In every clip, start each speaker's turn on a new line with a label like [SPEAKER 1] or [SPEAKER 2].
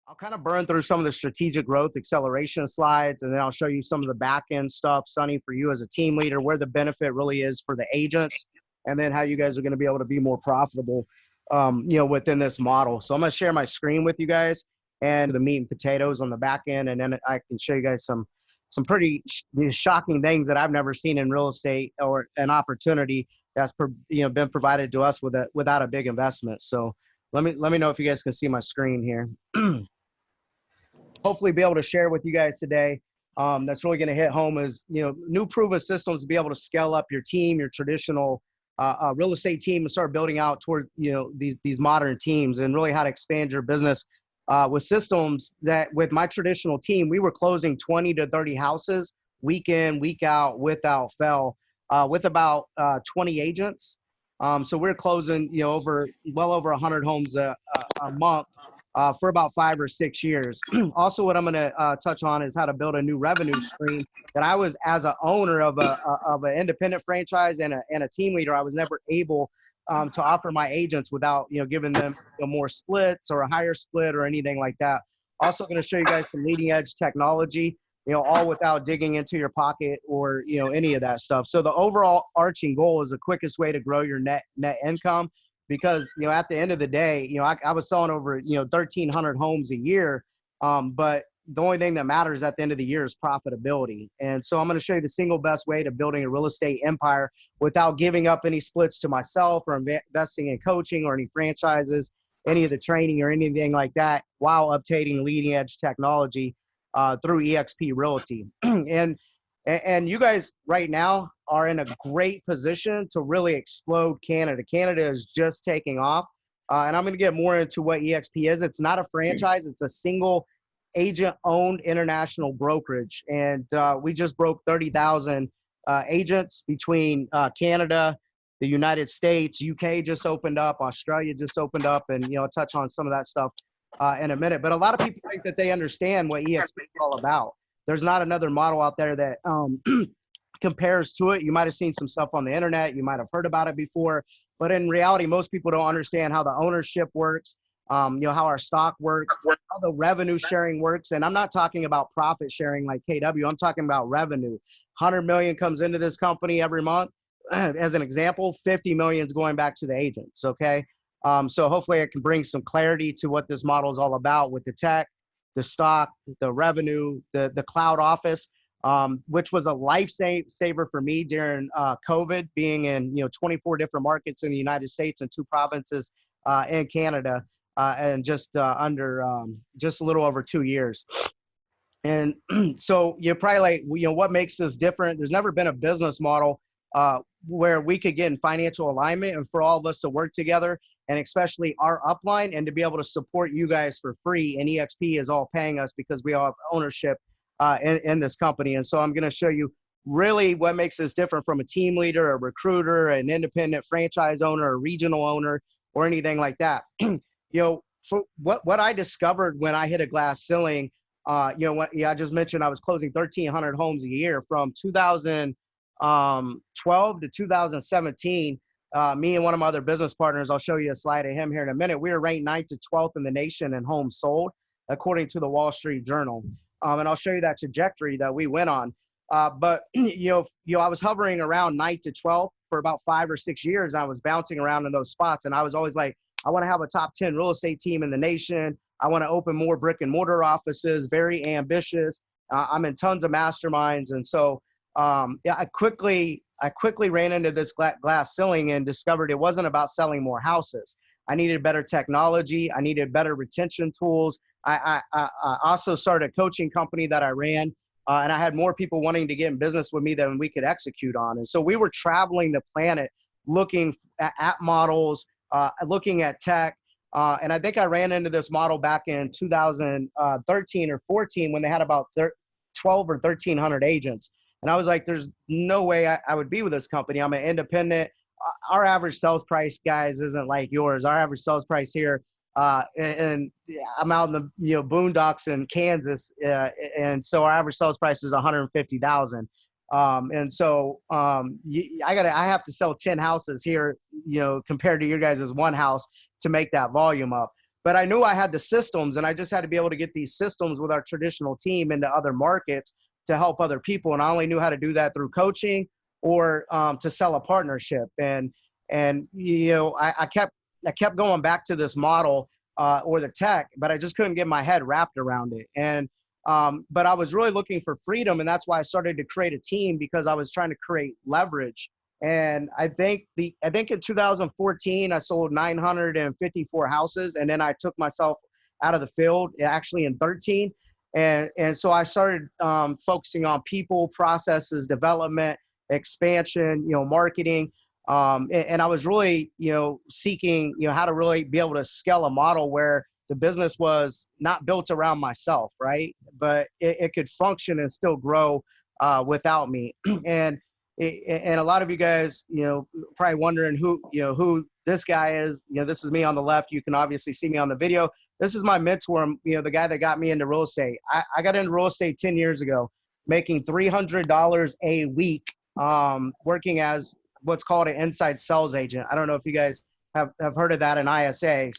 [SPEAKER 1] I'll kind of burn through some of the strategic growth acceleration slides, and then I'll show you some of the back end stuff, Sonny, for you as a team leader, where the benefit really is for the agents, and then how you guys are going to be able to be more profitable, within this model. So I'm going to share my screen with you guys and the meat and potatoes on the back end, and then I can show you guys some pretty shocking things that I've never seen in real estate, or an opportunity that's been provided to us without a big investment. So let me know if you guys can see my screen here. Hopefully be able to share with you guys today. That's really going to hit home is, new proven systems to be able to scale up your team, your traditional real estate team, and start building out toward, these modern teams, and really how to expand your business with systems that with my traditional team, we were closing 20 to 30 houses week in, week out, without fail, with about 20 agents. So we're closing, well over 100 homes a month for about 5 or 6 years. Also, what I'm going to touch on is how to build a new revenue stream that I was, as an owner of an independent franchise and a team leader, I was never able to offer my agents without, giving them more splits or a higher split or anything like that. Also going to show you guys some leading edge technology, all without digging into your pocket or, any of that stuff. So the overall arching goal is the quickest way to grow your net income, because, at the end of the day, I was selling over, 1,300 homes a year. But the only thing that matters at the end of the year is profitability. And so I'm going to show you the single best way to building a real estate empire without giving up any splits to myself or investing in coaching or any franchises, any of the training or anything like that, while obtaining leading edge technology through eXp Realty. And you guys right now are in a great position to really explode Canada. Canada is just taking off. And I'm going to get more into what eXp is. It's not a franchise. It's a single agent-owned international brokerage. And we just broke 30,000 agents between Canada, the United States, UK just opened up, Australia just opened up, and I'll touch on some of that stuff in a minute. But a lot of people think that they understand what eXp is all about. There's not another model out there that compares to it. You might have seen some stuff on the internet. You might have heard about it before. But in reality, most people don't understand how the ownership works, how our stock works, how the revenue sharing works. And I'm not talking about profit sharing like KW. I'm talking about revenue. 100 million comes into this company every month. As an example, 50 million is going back to the agents, okay? So hopefully I can bring some clarity to what this model is all about with the tech, the stock, the revenue, the cloud office, which was a lifesaver for me during COVID, being in 24 different markets in the United States and 2 provinces in Canada, and just a little over 2 years. And so you're probably like, what makes this different? There's never been a business model where we could get in financial alignment and for all of us to work together, and especially our upline, and to be able to support you guys for free. And eXp is all paying us because we all have ownership in this company. And so I'm going to show you really what makes this different from a team leader, a recruiter, an independent franchise owner, a regional owner, or anything like that. For what I discovered when I hit a glass ceiling, I just mentioned I was closing 1,300 homes a year from 2012 to 2017. Me and one of my other business partners, I'll show you a slide of him here in a minute. We were ranked 9th to 12th in the nation in homes sold, according to the Wall Street Journal. And I'll show you that trajectory that we went on. But I was hovering around 9th to 12th for about 5 or 6 years. I was bouncing around in those spots, and I was always like, I want to have a top 10 real estate team in the nation. I want to open more brick and mortar offices. Very ambitious. I'm in tons of masterminds, and so I quickly ran into this glass ceiling and discovered it wasn't about selling more houses. I needed better technology. I needed better retention tools. I also started a coaching company that I ran, and I had more people wanting to get in business with me than we could execute on. And so we were traveling the planet looking at models, looking at tech. And I think I ran into this model back in 2013 or 14 when they had about 12 or 1,300 agents. And I was like, there's no way I would be with this company. I'm an independent. Our average sales price, guys, isn't like yours. Our average sales price here, and I'm out in the boondocks in Kansas, and so our average sales price is $150,000. And so I have to sell 10 houses here, compared to your guys' one house to make that volume up. but I knew I had the systems, and I just had to be able to get these systems with our traditional team into other markets to help other people. And I only knew how to do that through coaching or to sell a partnership. And you know, I kept going back to this model or the tech, but I just couldn't get my head wrapped around it. And but I was really looking for freedom, and that's why I started to create a team, because I was trying to create leverage. And I think in 2014 I sold 954 houses, and then I took myself out of the field actually in 13. And so I started focusing on people, processes, development, expansion, you know, marketing. And I was really, you know, seeking, you know, how to really be able to scale a model where the business was not built around myself, right? But it could function and still grow without me. And a lot of you guys, you know, probably wondering who this guy is. You know, this is me on the left. You can obviously see me on the video. This is my mentor, you know, the guy that got me into real estate. I got into real estate 10 years ago, making $300 a week, working as what's called an inside sales agent. I don't know if you guys have heard of that in ISA.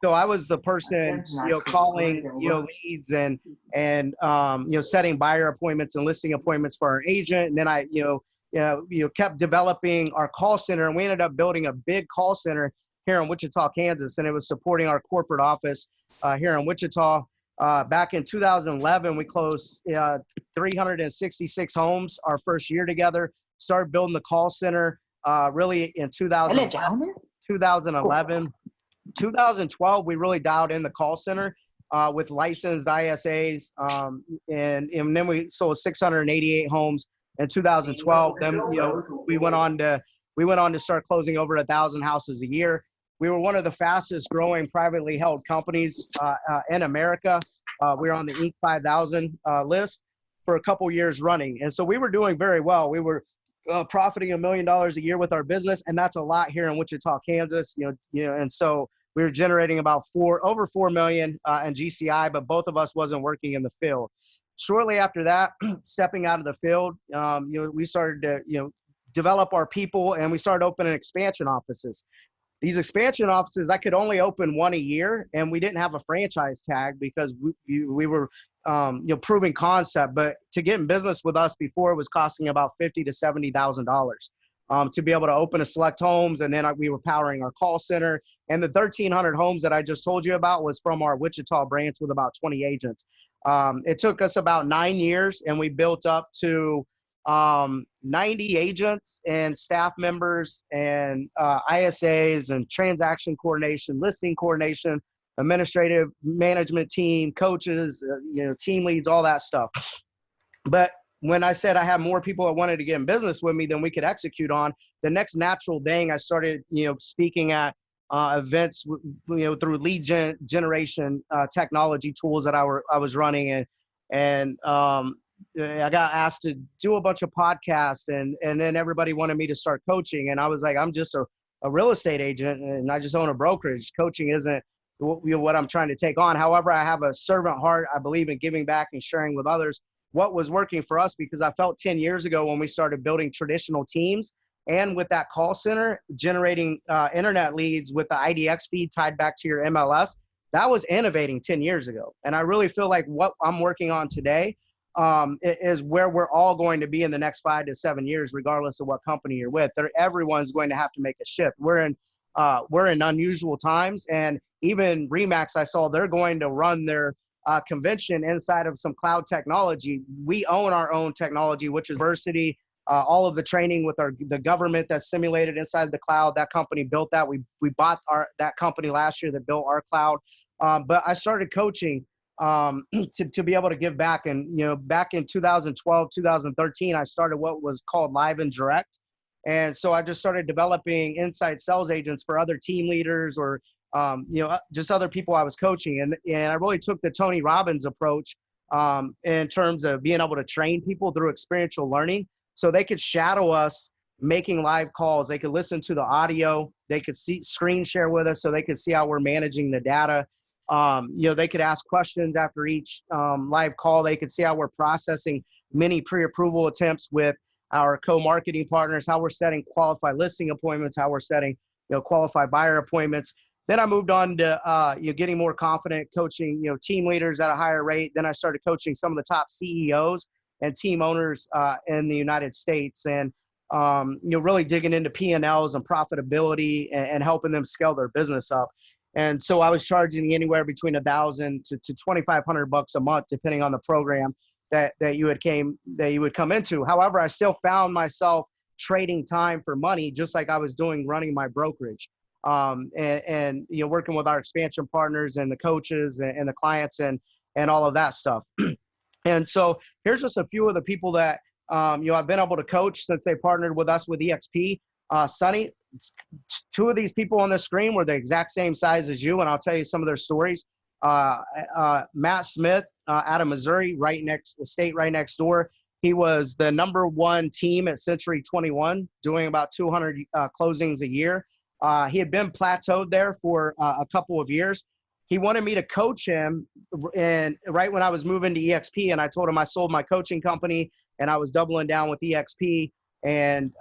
[SPEAKER 1] So I was the person, you know, calling, you know, leads and you know, setting buyer appointments and listing appointments for our agent. And then I, you know, kept developing our call center, and we ended up building a big call center here in Wichita, Kansas, and it was supporting our corporate office here in Wichita. Back in 2011, we closed 366 homes our first year together. Started building the call center really in 2011. 2012, we really dialed in the call center with licensed ISAs, and then we sold 688 homes in 2012. Then, you know, we went on to start closing over 1,000 houses a year. We were one of the fastest growing privately held companies in America. We were on the Inc. 5000 list for a couple years running, and so we were doing very well. We were profiting $1 million a year with our business, and that's a lot here in Wichita, Kansas. You know, and so we were generating about over 4 million in GCI, but both of us wasn't working in the field. Shortly after that, stepping out of the field, you know, we started to, you know, develop our people, and we started opening expansion offices. These expansion offices, I could only open one a year, and we didn't have a franchise tag because we were, you know, proving concept. But to get in business with us before, it was costing about $50,000 to $70,000 to be able to open a select homes, and then we were powering our call center. And the 1,300 homes that I just told you about was from our Wichita branch with about 20 agents. It took us about 9 years, and we built up to 90 agents and staff members and ISAs and transaction coordination, listing coordination, administrative management team, coaches, you know, team leads, all that stuff. But when I said I had more people that wanted to get in business with me than we could execute on, the next natural thing, I started, you know, speaking at events, you know, through lead generation technology tools that I was running, and I got asked to do a bunch of podcasts, and then everybody wanted me to start coaching. And I was like, I'm just a real estate agent, and I just own a brokerage. Coaching isn't what I'm trying to take on. However, I have a servant heart. I believe in giving back and sharing with others what was working for us, because I felt 10 years ago when we started building traditional teams and with that call center, generating internet leads with the IDX feed tied back to your MLS, that was innovating 10 years ago. And I really feel like what I'm working on today is where we're all going to be in the next 5 to 7 years, regardless of what company you're with. Everyone's going to have to make a shift. We're in unusual times, and even Remax, I saw they're going to run their convention inside of some cloud technology. We own our own technology, which is diversity. All of the training with the government that's simulated inside the cloud. That company built that. We bought that company last year that built our cloud. But I started coaching to be able to give back. And, you know, back in 2012, 2013, I started what was called Live and Direct. And so I just started developing inside sales agents for other team leaders or, you know, just other people I was coaching. And I really took the Tony Robbins approach in terms of being able to train people through experiential learning, so they could shadow us making live calls. They could listen to the audio. They could screen share with us, so they could see how we're managing the data. You know, they could ask questions after each live call. They could see how we're processing many pre-approval attempts with our co-marketing partners, how we're setting qualified listing appointments, how we're setting, you know, qualified buyer appointments. Then I moved on to getting more confident, coaching team leaders at a higher rate. Then I started coaching some of the top CEOs and team owners in the United States, and really digging into P&Ls and profitability and helping them scale their business up. And so I was charging anywhere between $1,000 to $2,500 a month, depending on the program that you would come into. However, I still found myself trading time for money, just like I was doing running my brokerage, and working with our expansion partners and the coaches and the clients and all of that stuff. And so here's just a few of the people that I've been able to coach since they partnered with us with EXP. Sonny, two of these people on the screen were the exact same size as you, and I'll tell you some of their stories. Matt Smith out of Missouri, the state right next door. He was the #1 team at Century 21, doing about 200 closings a year. He had been plateaued there for a couple of years. He wanted me to coach him, and right when I was moving to EXP, and I told him I sold my coaching company and I was doubling down with EXP. And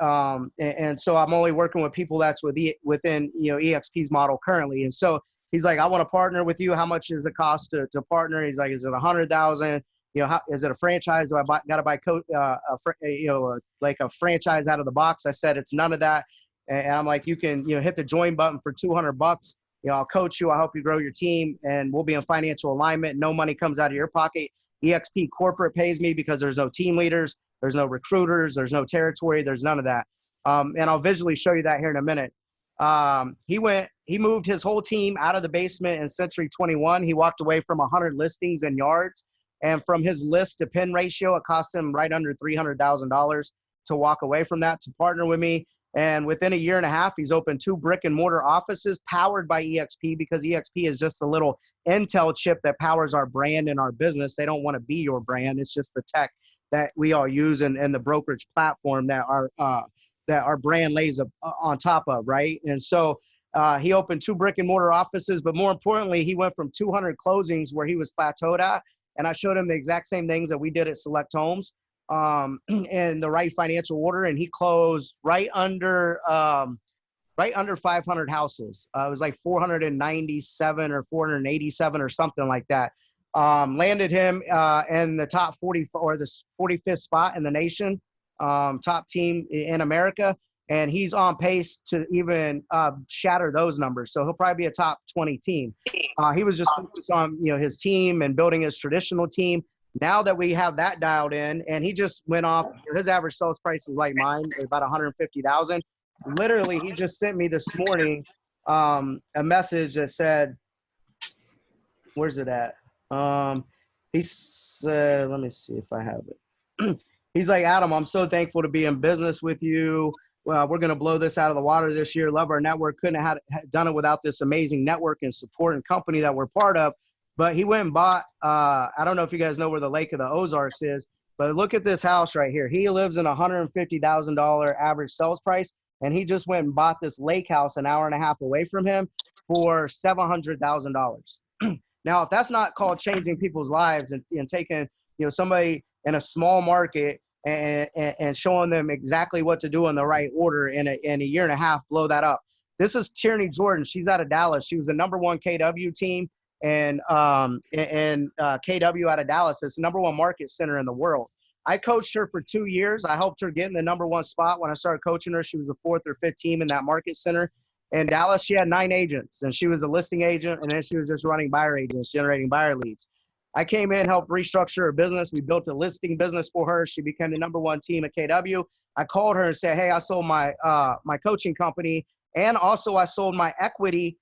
[SPEAKER 1] so I'm only working with people that's within EXP's model currently. And so he's like, I want to partner with you. How much does it cost to partner? He's like, is it 100,000? Is it a franchise? Do I got to buy like a franchise out of the box? I said, it's none of that. And I'm like, you can hit the join button for $200. I'll coach you. I'll help you grow your team, and we'll be in financial alignment. No money comes out of your pocket. EXP corporate pays me because there's no team leaders, there's no recruiters, there's no territory, there's none of that. And I'll visually show you that here in a minute. He moved his whole team out of the basement in Century 21. He walked away from 100 listings and yards. And from his list to pin ratio, it cost him right under $300,000 to walk away from that, to partner with me. And within a year and a half, he's opened 2 brick and mortar offices powered by EXP, because EXP is just a little Intel chip that powers our brand and our business. They don't want to be your brand. It's just the tech that we all use and the brokerage platform that our brand lays on top of, right? And so he opened 2 brick and mortar offices, but more importantly, he went from 200 closings where he was plateaued at, and I showed him the exact same things that we did at Select Homes, in the right financial order, and he closed right under 500 houses. It was like 497 or 487 or something like that. Landed him in the top 40 or the 45th spot in the nation, top team in America, and he's on pace to even shatter those numbers. So he'll probably be a top 20 team. He was just focused on his team and building his traditional team. Now that we have that dialed in, and he just went off, his average sales price is like mine, about 150,000. Literally, he just sent me this morning a message that said, where's it at? He said, let me see if I have it. He's like, Adam, I'm so thankful to be in business with you. Well, we're going to blow this out of the water this year. Love our network. Couldn't have done it without this amazing network and support and company that we're part of. But he went and bought, I don't know if you guys know where the Lake of the Ozarks is, but look at this house right here. He lives in a $150,000 average sales price, and he just went and bought this lake house an hour and a half away from him for $700,000. Now, if that's not called changing people's lives and taking somebody in a small market and showing them exactly what to do in the right order in a year and a half, blow that up. This is Tierney Jordan. She's out of Dallas. She was the #1 KW team. And KW out of Dallas is the #1 market center in the world. I coached her for 2 years. I helped her get in the #1 spot. When I started coaching her, she was the 4th or 5th team in that market center. In Dallas, she had 9 agents, and she was a listing agent, and then she was just running buyer agents, generating buyer leads. I came in, helped restructure her business. We built a listing business for her. She became the #1 team at KW. I called her and said, hey, I sold my coaching company, and also I sold my equity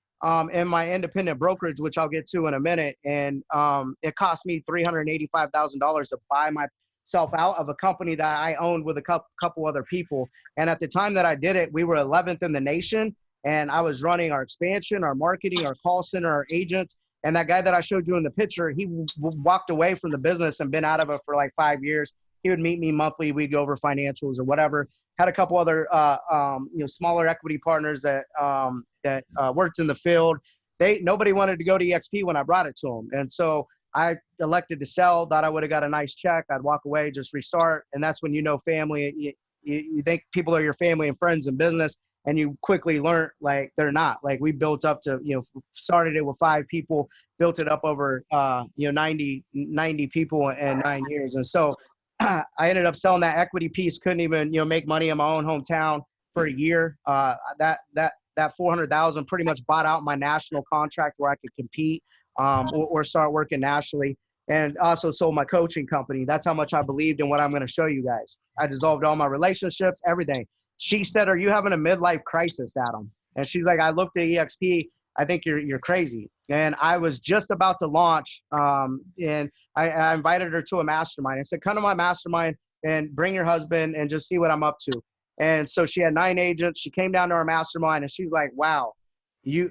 [SPEAKER 1] in my independent brokerage, which I'll get to in a minute. And it cost me $385,000 to buy myself out of a company that I owned with a couple other people. And at the time that I did it, we were 11th in the nation. And I was running our expansion, our marketing, our call center, our agents. And that guy that I showed you in the picture, he walked away from the business and been out of it for like 5 years. He would meet me monthly. We'd go over financials or whatever. Had a couple other, smaller equity partners that worked in the field. Nobody wanted to go to EXP when I brought it to them. And so I elected to sell, thought I would have got a nice check. I'd walk away, just restart. And that's when family, you think people are your family and friends in business, and you quickly learn like they're not. Like we built up to, started it with 5 people, built it up over 90 people in 9 years. And so I ended up selling that equity piece, couldn't even make money in my own hometown for a year. That 400,000 pretty much bought out my national contract where I could compete or start working nationally. And also sold my coaching company. That's how much I believed in what I'm going to show you guys. I dissolved all my relationships, everything. She said, "Are you having a midlife crisis, Adam?" And she's like, "I looked at EXP. I think you're crazy." And I was just about to launch, and I invited her to a mastermind. I said, "Come to my mastermind and bring your husband and just see what I'm up to." And so she had 9 agents. She came down to our mastermind, and she's like, "Wow,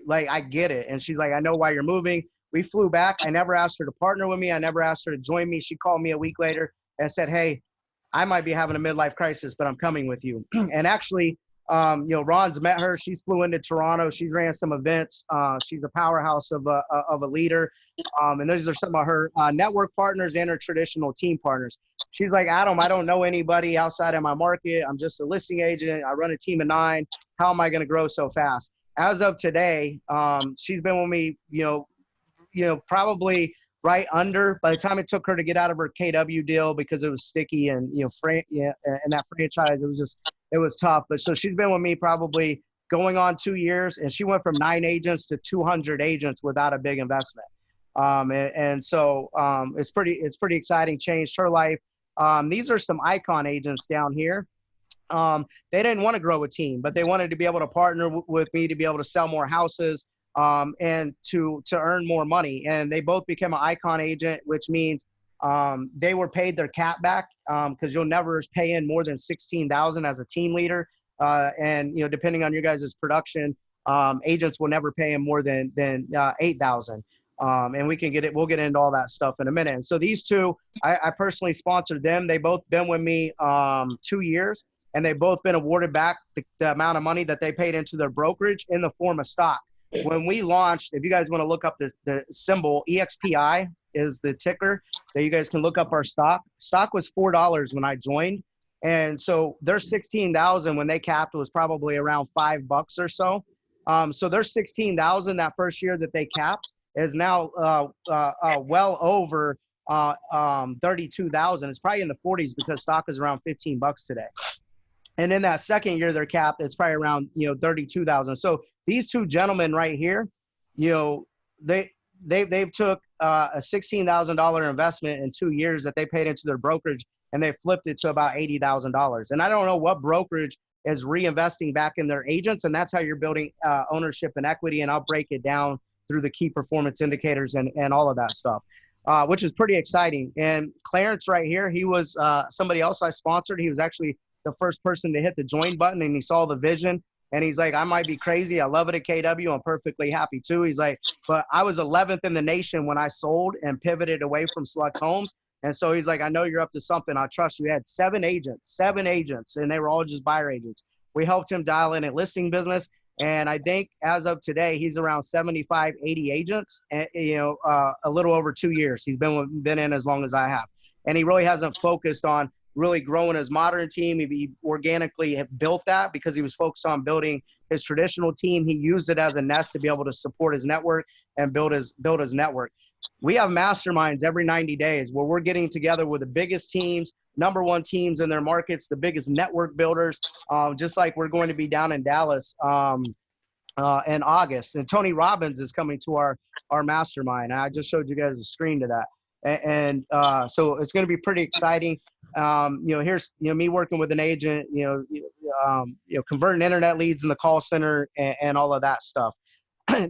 [SPEAKER 1] I get it." And she's like, "I know why you're moving." We flew back. I never asked her to partner with me. I never asked her to join me. She called me a week later and said, "Hey, I might be having a midlife crisis, but I'm coming with you." And actually, Ron's met her. She's flew into Toronto. She's ran some events. She's a powerhouse of a leader. And those are some of her network partners and her traditional team partners. She's like, "Adam, I don't know anybody outside of my market. I'm just a listing agent. I run a team of 9. How am I going to grow so fast?" As of today, she's been with me, probably right under, by the time it took her to get out of her KW deal because it was sticky and, and that franchise, it was tough. But so she's been with me probably going on 2 years, and she went from 9 agents to 200 agents without a big investment. So it's pretty exciting, changed her life. These are some icon agents down here. They didn't want to grow a team, but they wanted to be able to partner with me to be able to sell more houses, and to earn more money. And they both became an icon agent, which means they were paid their cap back, because you'll never pay in more than 16,000 as a team leader. And depending on your guys' production, agents will never pay in more than 8,000. And we'll get into all that stuff in a minute. And so these two, I personally sponsored them. They both been with me 2 years, and they've both been awarded back the amount of money that they paid into their brokerage in the form of stock. When we launched, if you guys want to look up the symbol, EXPI is the ticker that you guys can look up our stock. Stock was $4 when I joined. And so their 16,000 when they capped was probably around $5 or so. So their 16,000 that first year that they capped is now well over 32,000. It's probably in the 40s because stock is around $15 today. And in that second year, they're capped, it's probably around, 32,000. So these two gentlemen right here, they've took a $16,000 investment in 2 years that they paid into their brokerage, and they flipped it to about $80,000. And I don't know what brokerage is reinvesting back in their agents. And that's how you're building ownership and equity. And I'll break it down through the key performance indicators and all of that stuff, which is pretty exciting. And Clarence right here, he was somebody else I sponsored. He was actually the first person to hit the join button, and he saw the vision, and he's like, "I might be crazy. I love it at KW. I'm perfectly happy too." He's like, "But I was 11th in the nation when I sold and pivoted away from select homes." And so he's like, "I know you're up to something. I trust you." We had 7 agents, and they were all just buyer agents. We helped him dial in a listing business. And I think as of today, he's around 75, 80 agents, and, a little over 2 years. He's been in as long as I have. And he really hasn't focused on really growing his modern team. He organically have built that because he was focused on building his traditional team. He used it as a nest to be able to support his network and build his network. We have masterminds every 90 days where we're getting together with the biggest teams, #1 teams in their markets, the biggest network builders, just like we're going to be down in Dallas in August. And Tony Robbins is coming to our mastermind. I just showed you guys a screen to that. And so it's going to be pretty exciting. Here's me working with an agent, converting internet leads in the call center and all of that stuff.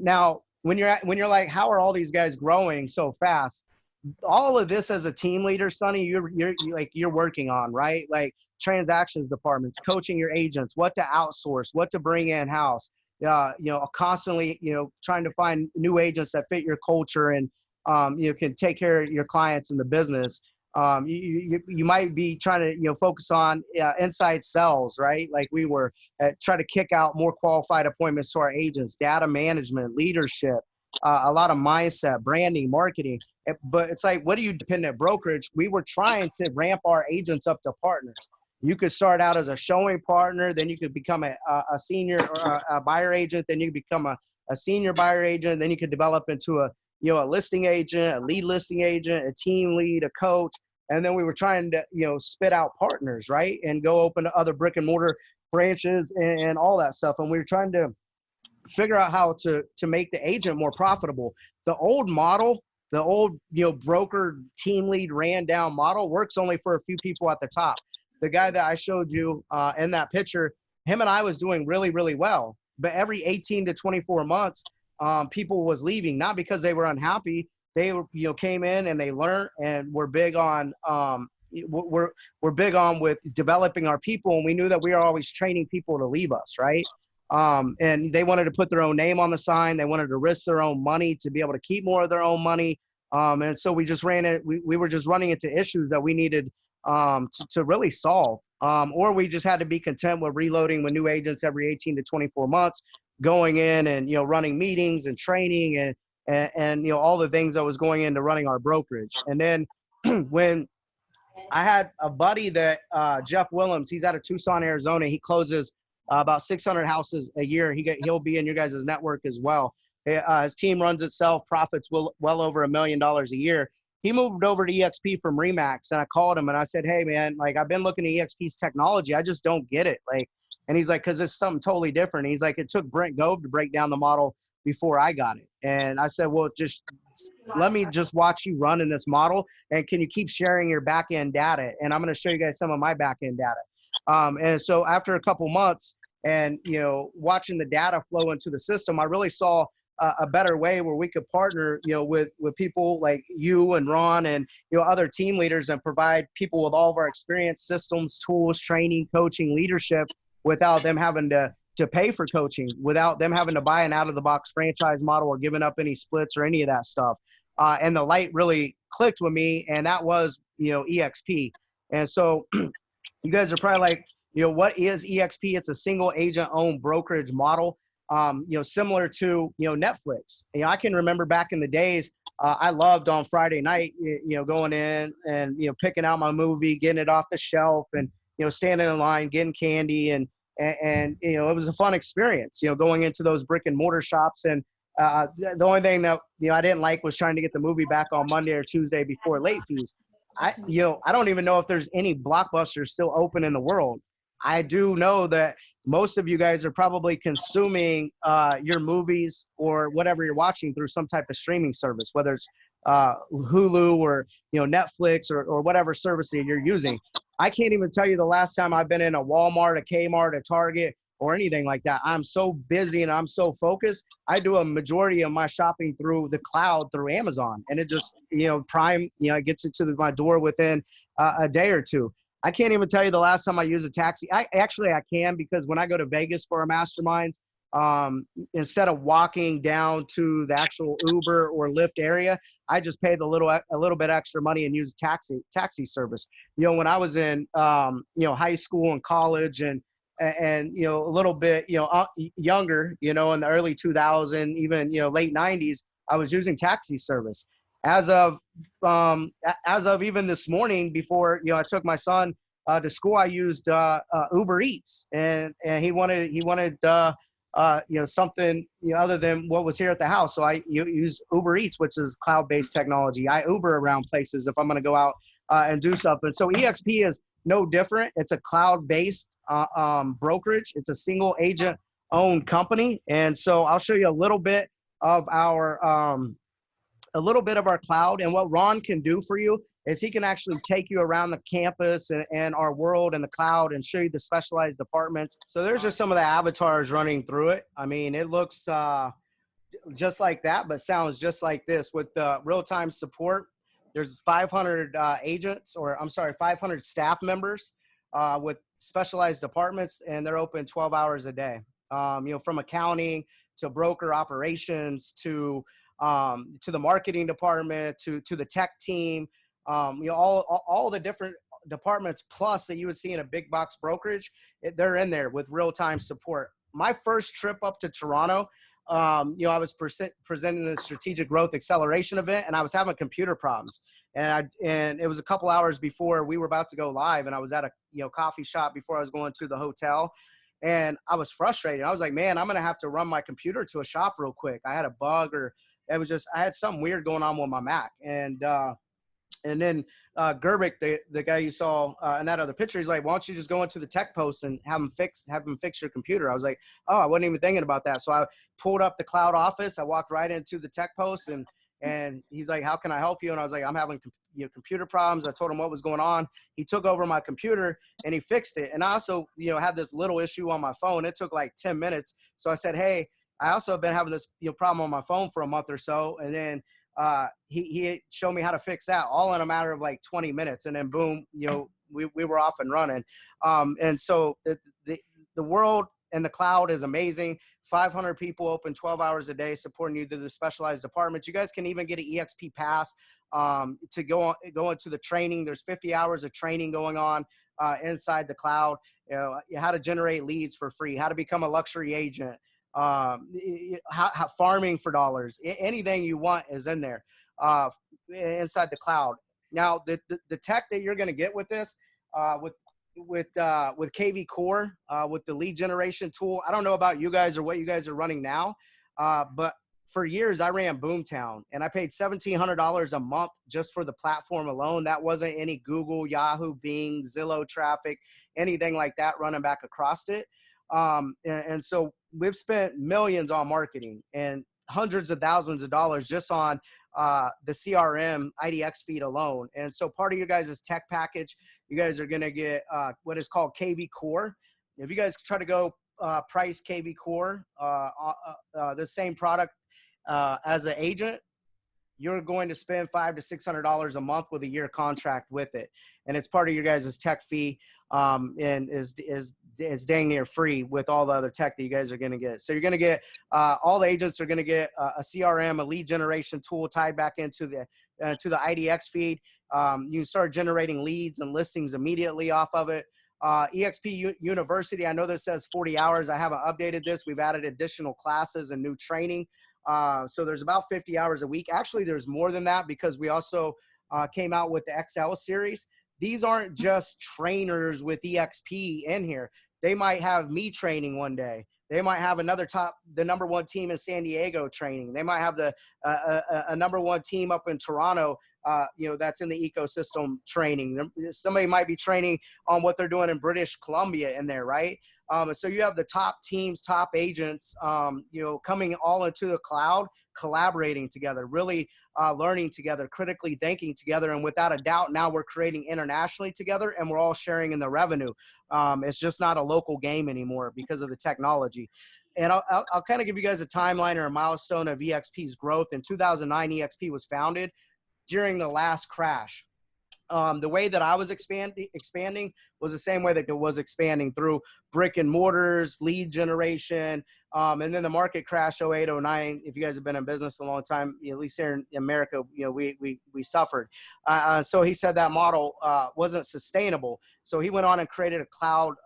[SPEAKER 1] Now, when you're like, how are all these guys growing so fast? All of this as a team leader, Sonny, you're working on, right? Like transactions departments, coaching your agents, what to outsource, what to bring in house. Constantly, trying to find new agents that fit your culture and can take care of your clients in the business. You might be trying to focus on inside sales, right? Like we were try to kick out more qualified appointments to our agents, data management, leadership, a lot of mindset, branding, marketing. But it's like, what do you dependent brokerage? We were trying to ramp our agents up to partners. You could start out as a showing partner, then you could become a senior or a buyer agent, then you could become a senior buyer agent, then you could develop into a a listing agent, a lead listing agent, a team lead, a coach. And then we were trying to spit out partners, right, and go open to other brick and mortar branches and all that stuff. And we were trying to figure out how to make the agent more profitable. The old model, the old broker team lead ran down model, works only for a few people at the top. The guy that I showed you in that picture, him and I was doing really, really well. But every 18 to 24 months, people was leaving, not because they were unhappy. They were, came in and they learned, and we're big on we're big on with developing our people, and we knew that we are always training people to leave us, right? And they wanted to put their own name on the sign. They wanted to risk their own money to be able to keep more of their own money. And so we just ran it. We were just running into issues that we needed to really solve. Or we just had to be content with reloading with new agents every 18 to 24 months, going in and, running meetings and training and all the things that was going into running our brokerage. And then when I had a buddy that Jeff Willems, he's out of Tucson, Arizona. He closes about 600 houses a year. He'll be in your guys' network as well. His team runs itself, profits well over $1 million a year. He moved over to EXP from Remax, and I called him and I said, "Hey man, like I've been looking at EXP's technology. I just don't get it." And he's like, "Cause it's something totally different." And he's like, "It took Brent Gove to break down the model before I got it." And I said, "Well, just let me just watch you run in this model, and can you keep sharing your back end data? And I'm going to show you guys some of my back end data." And so after a couple months and watching the data flow into the system, I really saw a better way where we could partner with people like you and Ron and other team leaders, and provide people with all of our experience, systems, tools, training, coaching, leadership, without them having to pay for coaching, without them having to buy an out of the box franchise model or giving up any splits or any of that stuff. And the light really clicked with me, and that was EXP. And so you guys are probably like, what is EXP? It's a single agent owned brokerage model, similar to Netflix. I can remember back in the days, I loved on Friday night, going in and picking out my movie, getting it off the shelf, and standing in line, getting candy, and it was a fun experience, going into those brick and mortar shops. And the only thing that I didn't like was trying to get the movie back on Monday or Tuesday before late fees. I don't even know if there's any Blockbusters still open in the world. I do know that most of you guys are probably consuming your movies or whatever you're watching through some type of streaming service, whether it's Hulu or Netflix or whatever service that you're using. I can't even tell you the last time I've been in a Walmart, a Kmart, a Target, or anything like that. I'm so busy and I'm so focused. I do a majority of my shopping through the cloud, through Amazon, and it just Prime it gets it to my door within a day or two. I can't even tell you the last time I used a taxi. I can, because when I go to Vegas for our masterminds, instead of walking down to the actual Uber or Lyft area, I just pay a little bit extra money and use a taxi service. When I was in high school and college and a little bit younger, in the early 2000s, even late 90s, I was using taxi service. As of even this morning, before I took my son to school, I used Uber Eats, and he wanted something other than what was here at the house. So I use Uber Eats, which is cloud-based technology. I Uber around places if I'm going to go out and do something. So EXP is no different. It's a cloud-based brokerage. It's a single agent owned company. And so I'll show you a little bit of our cloud, and what Ron can do for you is he can actually take you around the campus and our world and the cloud and show you the specialized departments. So there's just some of the avatars running through it. I mean, it looks just like that, but sounds just like this. With the real-time support, there's 500 500 staff members with specialized departments, and they're open 12 hours a day. From accounting to broker operations to the marketing department, to the tech team, all the different departments plus that you would see in a big box brokerage, they're in there with real-time support. My first trip up to Toronto, I was presenting the strategic growth acceleration event, and I was having computer problems. And it was a couple hours before we were about to go live, and I was at a coffee shop before I was going to the hotel, and I was frustrated. I was like, man, I'm gonna have to run my computer to a shop real quick. I had a bug, or it was just I had something weird going on with my Mac, and then Gerbic, the guy you saw in that other picture, he's like, why don't you just go into the tech post and have him fix your computer? I was like, oh, I wasn't even thinking about that. So I pulled up the cloud office. I walked right into the tech post, and he's like, how can I help you? And I was like, I'm having computer problems. I told him what was going on. He took over my computer and he fixed it. And I also, had this little issue on my phone. It took like 10 minutes. So I said, hey, I also have been having this problem on my phone for a month or so. And then he showed me how to fix that all in a matter of like 20 minutes. And then boom, we were off and running. And so the world and the cloud is amazing. 500 people open 12 hours a day supporting you through the specialized departments. You guys can even get an EXP pass to go into the training. There's 50 hours of training going on inside the cloud. How to generate leads for free, how to become a luxury agent, how farming for dollars, anything you want is in there inside the cloud. Now, the tech that you're going to get with this, with KV Core, with the lead generation tool, I don't know about you guys or what you guys are running now, but for years I ran Boomtown, and I paid $1,700 a month just for the platform alone. That wasn't any Google, Yahoo, Bing, Zillow traffic, anything like that running back across it. And so we've spent millions on marketing and hundreds of thousands of dollars just on the CRM IDX feed alone. And so part of your guys' tech package, you guys are going to get what is called KV Core. If you guys try to go price KV Core, the same product as an agent, you're going to spend $500 to $600 a month with a year contract with it. And it's part of your guys' tech fee, and is dang near free with all the other tech that you guys are going to get. So you're going to get, all the agents are going to get a CRM, a lead generation tool tied back into the IDX feed. You can start generating leads and listings immediately off of it. EXP University, I know this says 40 hours. I haven't updated this. We've added additional classes and new training. So there's about 50 hours a week. Actually, there's more than that because we also came out with the XL series. These aren't just trainers with EXP in here. They might have me training one day. They might have the number one team in San Diego training. They might have a number one team up in Toronto, that's in the ecosystem training. Somebody might be training on what they're doing in British Columbia in there, right? So you have the top teams, top agents, coming all into the cloud, collaborating together, really learning together, critically thinking together. And without a doubt, now we're creating internationally together, and we're all sharing in the revenue. It's just not a local game anymore because of the technology. And I'll kind of give you guys a timeline or a milestone of EXP's growth. In 2009, EXP was founded during the last crash. The way that I was expanding was the same way that it was expanding through brick and mortars, lead generation, and then the market crash 08, 09. If you guys have been in business a long time, at least here in America, we suffered. So he said that model wasn't sustainable. So he went on and created a cloud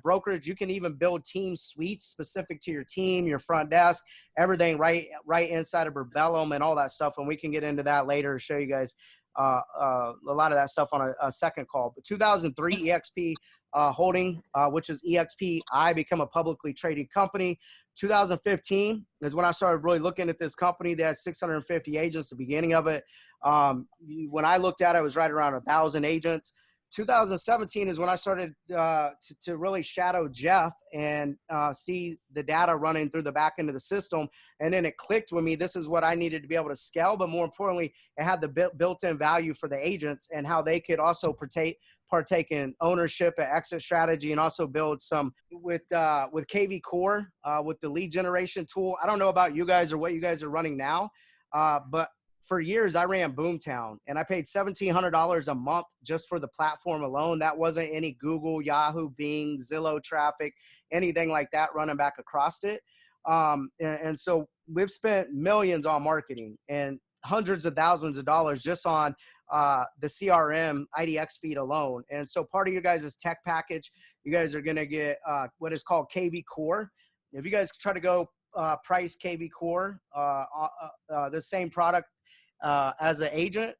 [SPEAKER 1] brokerage. You can even build team suites specific to your team, your front desk, everything right inside of Burbellum and all that stuff. And we can get into that later, show you guys a lot of that stuff on a second call. But 2003, EXP Holding, which is EXPI, become a publicly traded company. 2015 is when I started really looking at this company. They had 650 agents at the beginning of it. When I looked at it, it was right around 1,000 agents. 2017 is when I started to really shadow Jeff and see the data running through the back end of the system. And then it clicked with me. This is what I needed to be able to scale, but more importantly, it had the built-in value for the agents and how they could also partake in ownership and exit strategy, and also build some with KV Core, with the lead generation tool. I don't know about you guys or what you guys are running now, but for years I ran Boomtown, and I paid $1,700 a month just for the platform alone. That wasn't any Google, Yahoo, Bing, Zillow traffic, anything like that running back across it. And so we've spent millions on marketing and hundreds of thousands of dollars just on the CRM IDX feed alone. And so part of your guys' tech package, you guys are going to get what is called KV Core. If you guys try to go price KV Core, the same product as an agent,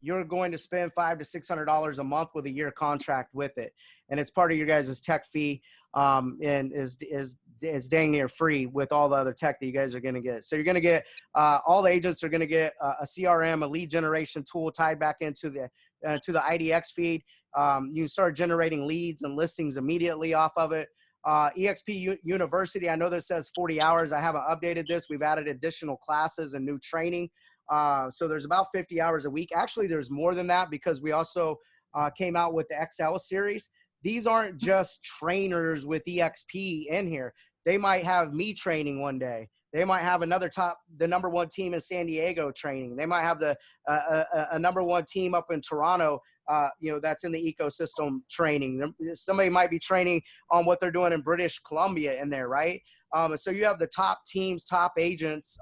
[SPEAKER 1] you're going to spend $500 to $600 a month with a year contract with it, and it's part of your guys' tech fee, and is dang near free with all the other tech that you guys are going to get. So you're going to get all the agents are going to get a CRM, a lead generation tool tied back into the IDX feed. You can start generating leads and listings immediately off of it. EXP University, I know this says 40 hours. I haven't updated this. We've added additional classes and new training. So there's about 50 hours a week. Actually, there's more than that because we also came out with the XL series. These aren't just trainers with EXP in here. They might have me training one day. They might have the number one team in San Diego training. They might have a number one team up in Toronto, that's in the ecosystem training. Somebody might be training on what they're doing in British Columbia in there, right? So you have the top teams, top agents,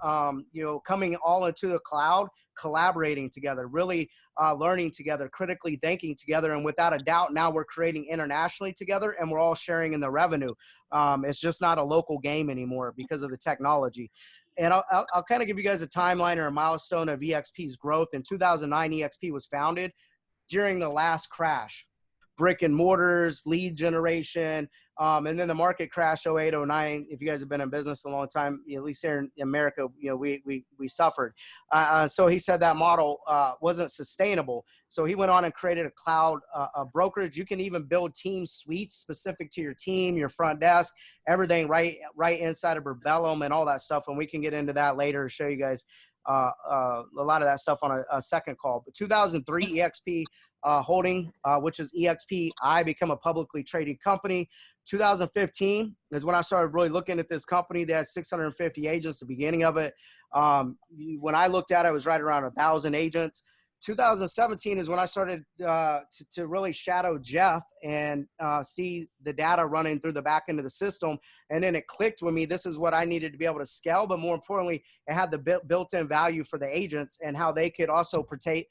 [SPEAKER 1] coming all into the cloud, collaborating together, really learning together, critically thinking together. And without a doubt, now we're creating internationally together, and we're all sharing in the revenue. It's just not a local game anymore because of the technology. And I'll kind of give you guys a timeline or a milestone of EXP's growth. In 2009, EXP was founded during the last crash. Brick and mortars, lead generation, and then the market crash 08, 09. If you guys have been in business a long time, at least here in America, we suffered. So he said that model wasn't sustainable. So he went on and created a cloud brokerage. You can even build team suites specific to your team, your front desk, everything right inside of Burbellum and all that stuff. And we can get into that later, show you guys a lot of that stuff on a second call. But 2003, EXP Holding, which is EXPI, become a publicly traded company. 2015 is when I started really looking at this company. They had 650 agents at the beginning of it. When I looked at it, it was right around 1,000 agents. 2017 is when I started to really shadow Jeff and see the data running through the back end of the system. And then it clicked with me. This is what I needed to be able to scale. But more importantly, it had the built-in value for the agents and how they could also partake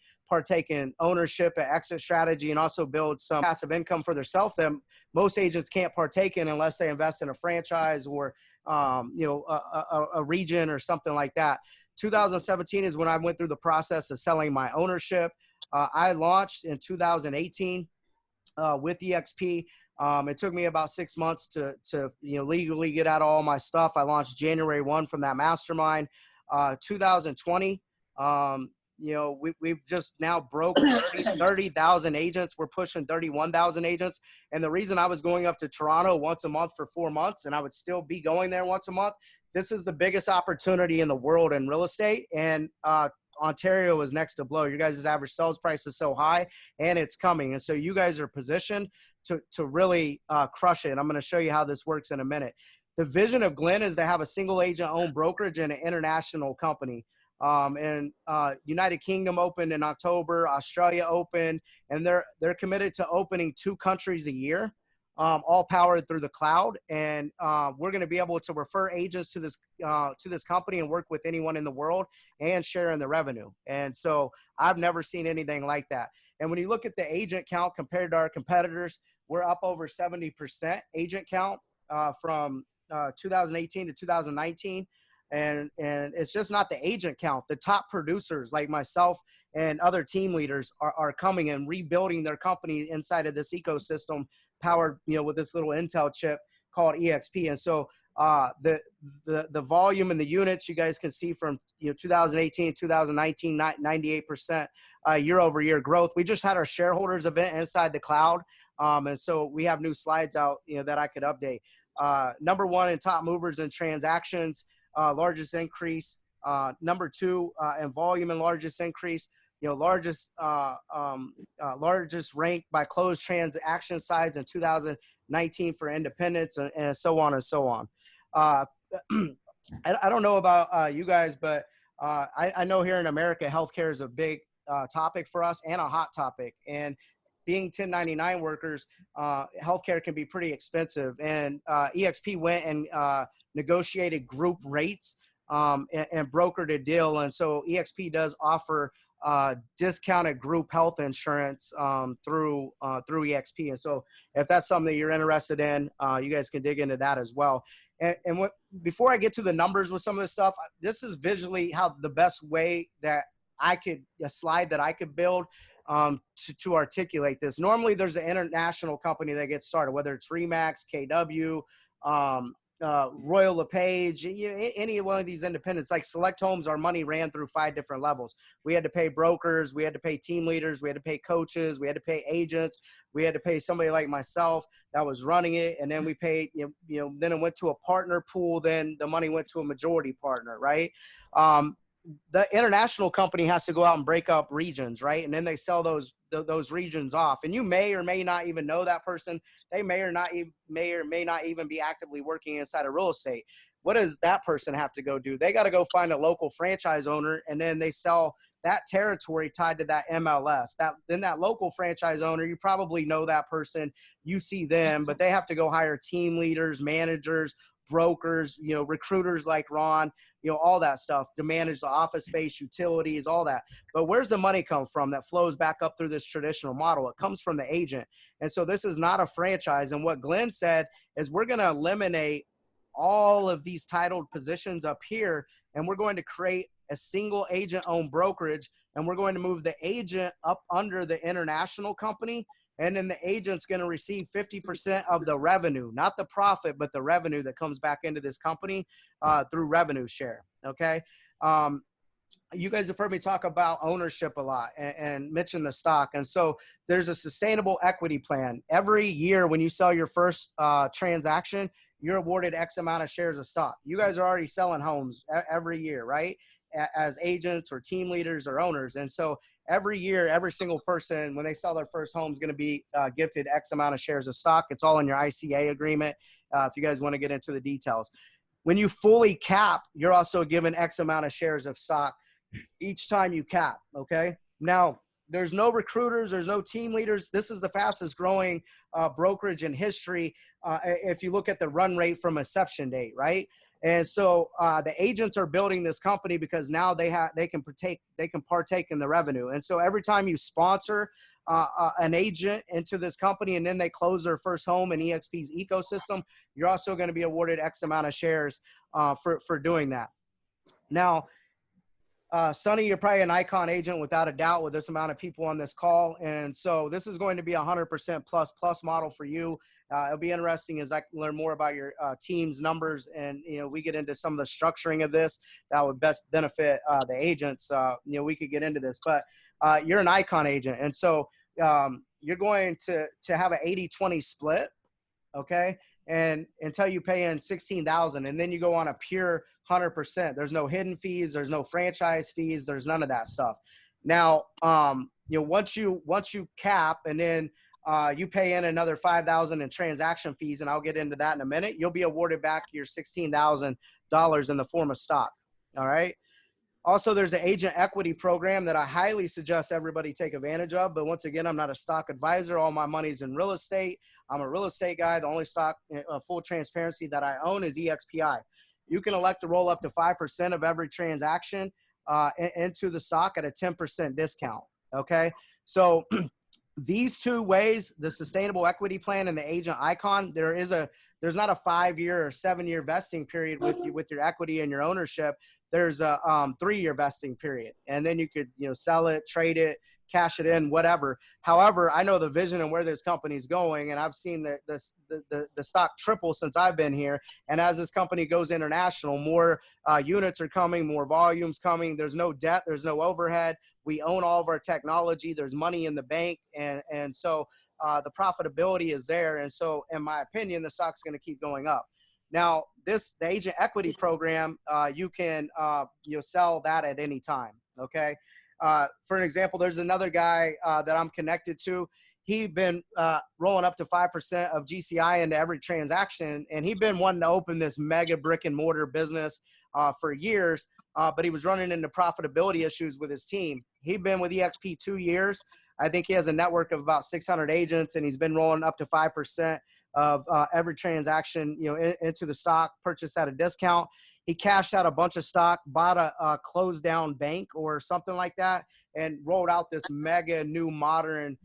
[SPEAKER 1] in ownership and exit strategy and also build some passive income for themselves that most agents can't partake in unless they invest in a franchise or a region or something like that. 2017 is when I went through the process of selling my ownership. I launched in 2018 with EXP. It took me about 6 months to legally get out all my stuff. I launched January 1 from that mastermind. 2020, we've just now broke 30,000 agents. We're pushing 31,000 agents. And the reason I was going up to Toronto once a month for 4 months, and I would still be going there once a month, this is the biggest opportunity in the world in real estate. And Ontario is next to blow. Your guys' average sales price is so high, and it's coming. And so you guys are positioned to really crush it. And I'm going to show you how this works in a minute. The vision of Glenn is to have a single agent-owned brokerage and an international company. And United Kingdom opened in October, Australia opened, and they're committed to opening 2 countries a year, all powered through the cloud. And we're going to be able to refer agents to this company and work with anyone in the world and share in the revenue. And so I've never seen anything like that. And when you look at the agent count compared to our competitors, we're up over 70% agent count from 2018 to 2019. And it's just not the agent count. The top producers like myself and other team leaders are coming and rebuilding their company inside of this ecosystem powered, with this little Intel chip called EXP. And so the volume and the units you guys can see from 2018, 2019, 98% year over year growth. We just had our shareholders event inside the cloud. And so we have new slides out, that I could update. Number 1 in top movers and transactions. Largest increase, number 2 in volume and largest increase, largest ranked by closed transaction size in 2019 for independents, and so on and so on. I don't know about you guys, but I know here in America, healthcare is a big topic for us and a hot topic. And being 1099 workers, healthcare can be pretty expensive. And EXP went and negotiated group rates and brokered a deal. And so EXP does offer discounted group health insurance through EXP. And so if that's something that you're interested in, you guys can dig into that as well. And what, before I get to the numbers with some of this stuff, this is visually how the best way that a slide that I could build to articulate this. Normally there's an international company that gets started, whether it's Remax, KW, Royal LePage, any one of these independents. Like Select Homes, our money ran through 5 different levels. We had to pay brokers, we had to pay team leaders, we had to pay coaches, we had to pay agents, we had to pay somebody like myself that was running it, and then we paid, then it went to a partner pool, then the money went to a majority partner, right? The international company has to go out and break up regions, right? And then they sell those regions off. And you may or may not even know that person. They may or may not even be actively working inside of real estate. What does that person have to go do? They got to go find a local franchise owner, and then they sell that territory tied to that MLS. Then that local franchise owner, you probably know that person, you see them, but they have to go hire team leaders, managers, brokers, recruiters like Ron, all that stuff to manage the office space, utilities, all that. But where's the money come from that flows back up through this traditional model? It comes from the agent. And so this is not a franchise. And what Glenn said is we're going to eliminate all of these titled positions up here, and we're going to create a single agent owned brokerage, and we're going to move the agent up under the international company. And then the agent's going to receive 50% of the revenue, not the profit, but the revenue that comes back into this company through revenue share. Okay. You guys have heard me talk about ownership a lot and mention the stock. And so there's a sustainable equity plan. Every year when you sell your first transaction, you're awarded X amount of shares of stock. You guys are already selling homes every year, right? As agents or team leaders or owners. And so every year, every single person, when they sell their first home, is going to be gifted X amount of shares of stock. It's all in your ICA agreement if you guys want to get into the details. When you fully cap, you're also given X amount of shares of stock each time you cap, okay? Now, there's no recruiters, there's no team leaders. This is the fastest growing brokerage in history if you look at the run rate from inception date, right? And so the agents are building this company because now they can partake in the revenue. And so every time you sponsor an agent into this company and then they close their first home in EXP's ecosystem, you're also going to be awarded X amount of shares for doing that. Now, Sonny, you're probably an icon agent without a doubt with this amount of people on this call. And so this is going to be 100% plus model for you. It'll be interesting as I learn more about your team's numbers and, we get into some of the structuring of this that would best benefit the agents. We could get into this, but you're an icon agent. And so you're going to have an 80-20 split. Okay. And until you pay in $16,000, and then you go on a pure 100%. There's no hidden fees. There's no franchise fees. There's none of that stuff. Now, once you cap and then you pay in another $5,000 in transaction fees, and I'll get into that in a minute, you'll be awarded back your $16,000 in the form of stock. All right. Also, there's an agent equity program that I highly suggest everybody take advantage of. But once again, I'm not a stock advisor. All my money's in real estate. I'm a real estate guy. The only stock, full transparency, that I own is EXPI. You can elect to roll up to 5% of every transaction into the stock at a 10% discount. Okay. So these two ways, the sustainable equity plan and the agent icon, there's not a 5-year or 7-year vesting period with your equity and your ownership. There's a 3-year vesting period, and then you could sell it, trade it, cash it in, whatever. However, I know the vision and where this company's going, and I've seen the stock triple since I've been here. And as this company goes international, more units are coming, more volumes coming. There's no debt, there's no overhead. We own all of our technology. There's money in the bank, and so the profitability is there. And so, in my opinion, the stock's going to keep going up. Now, the agent equity program, you can sell that at any time. Okay. For an example, there's another guy that I'm connected to. He'd been rolling up to 5% of GCI into every transaction, and he'd been wanting to open this mega brick and mortar business for years, but he was running into profitability issues with his team. He'd been with EXP 2 years. I think he has a network of about 600 agents, and he's been rolling up to 5% of every transaction, into the stock, purchased at a discount. He cashed out a bunch of stock, bought a closed down bank or something like that, and rolled out this mega new modern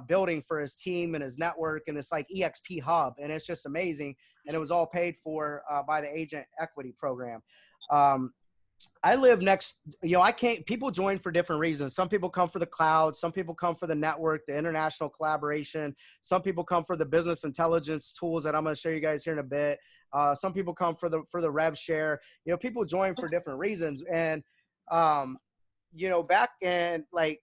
[SPEAKER 1] building for his team and his network, and it's like EXP hub, and it's just amazing. And it was all paid for by the agent equity program. I live next, I can't, people join for different reasons. Some people come for the cloud. Some people come for the network, the international collaboration. Some people come for the business intelligence tools that I'm going to show you guys here in a bit. Some people come for the rev share. People join for different reasons. And, back in like,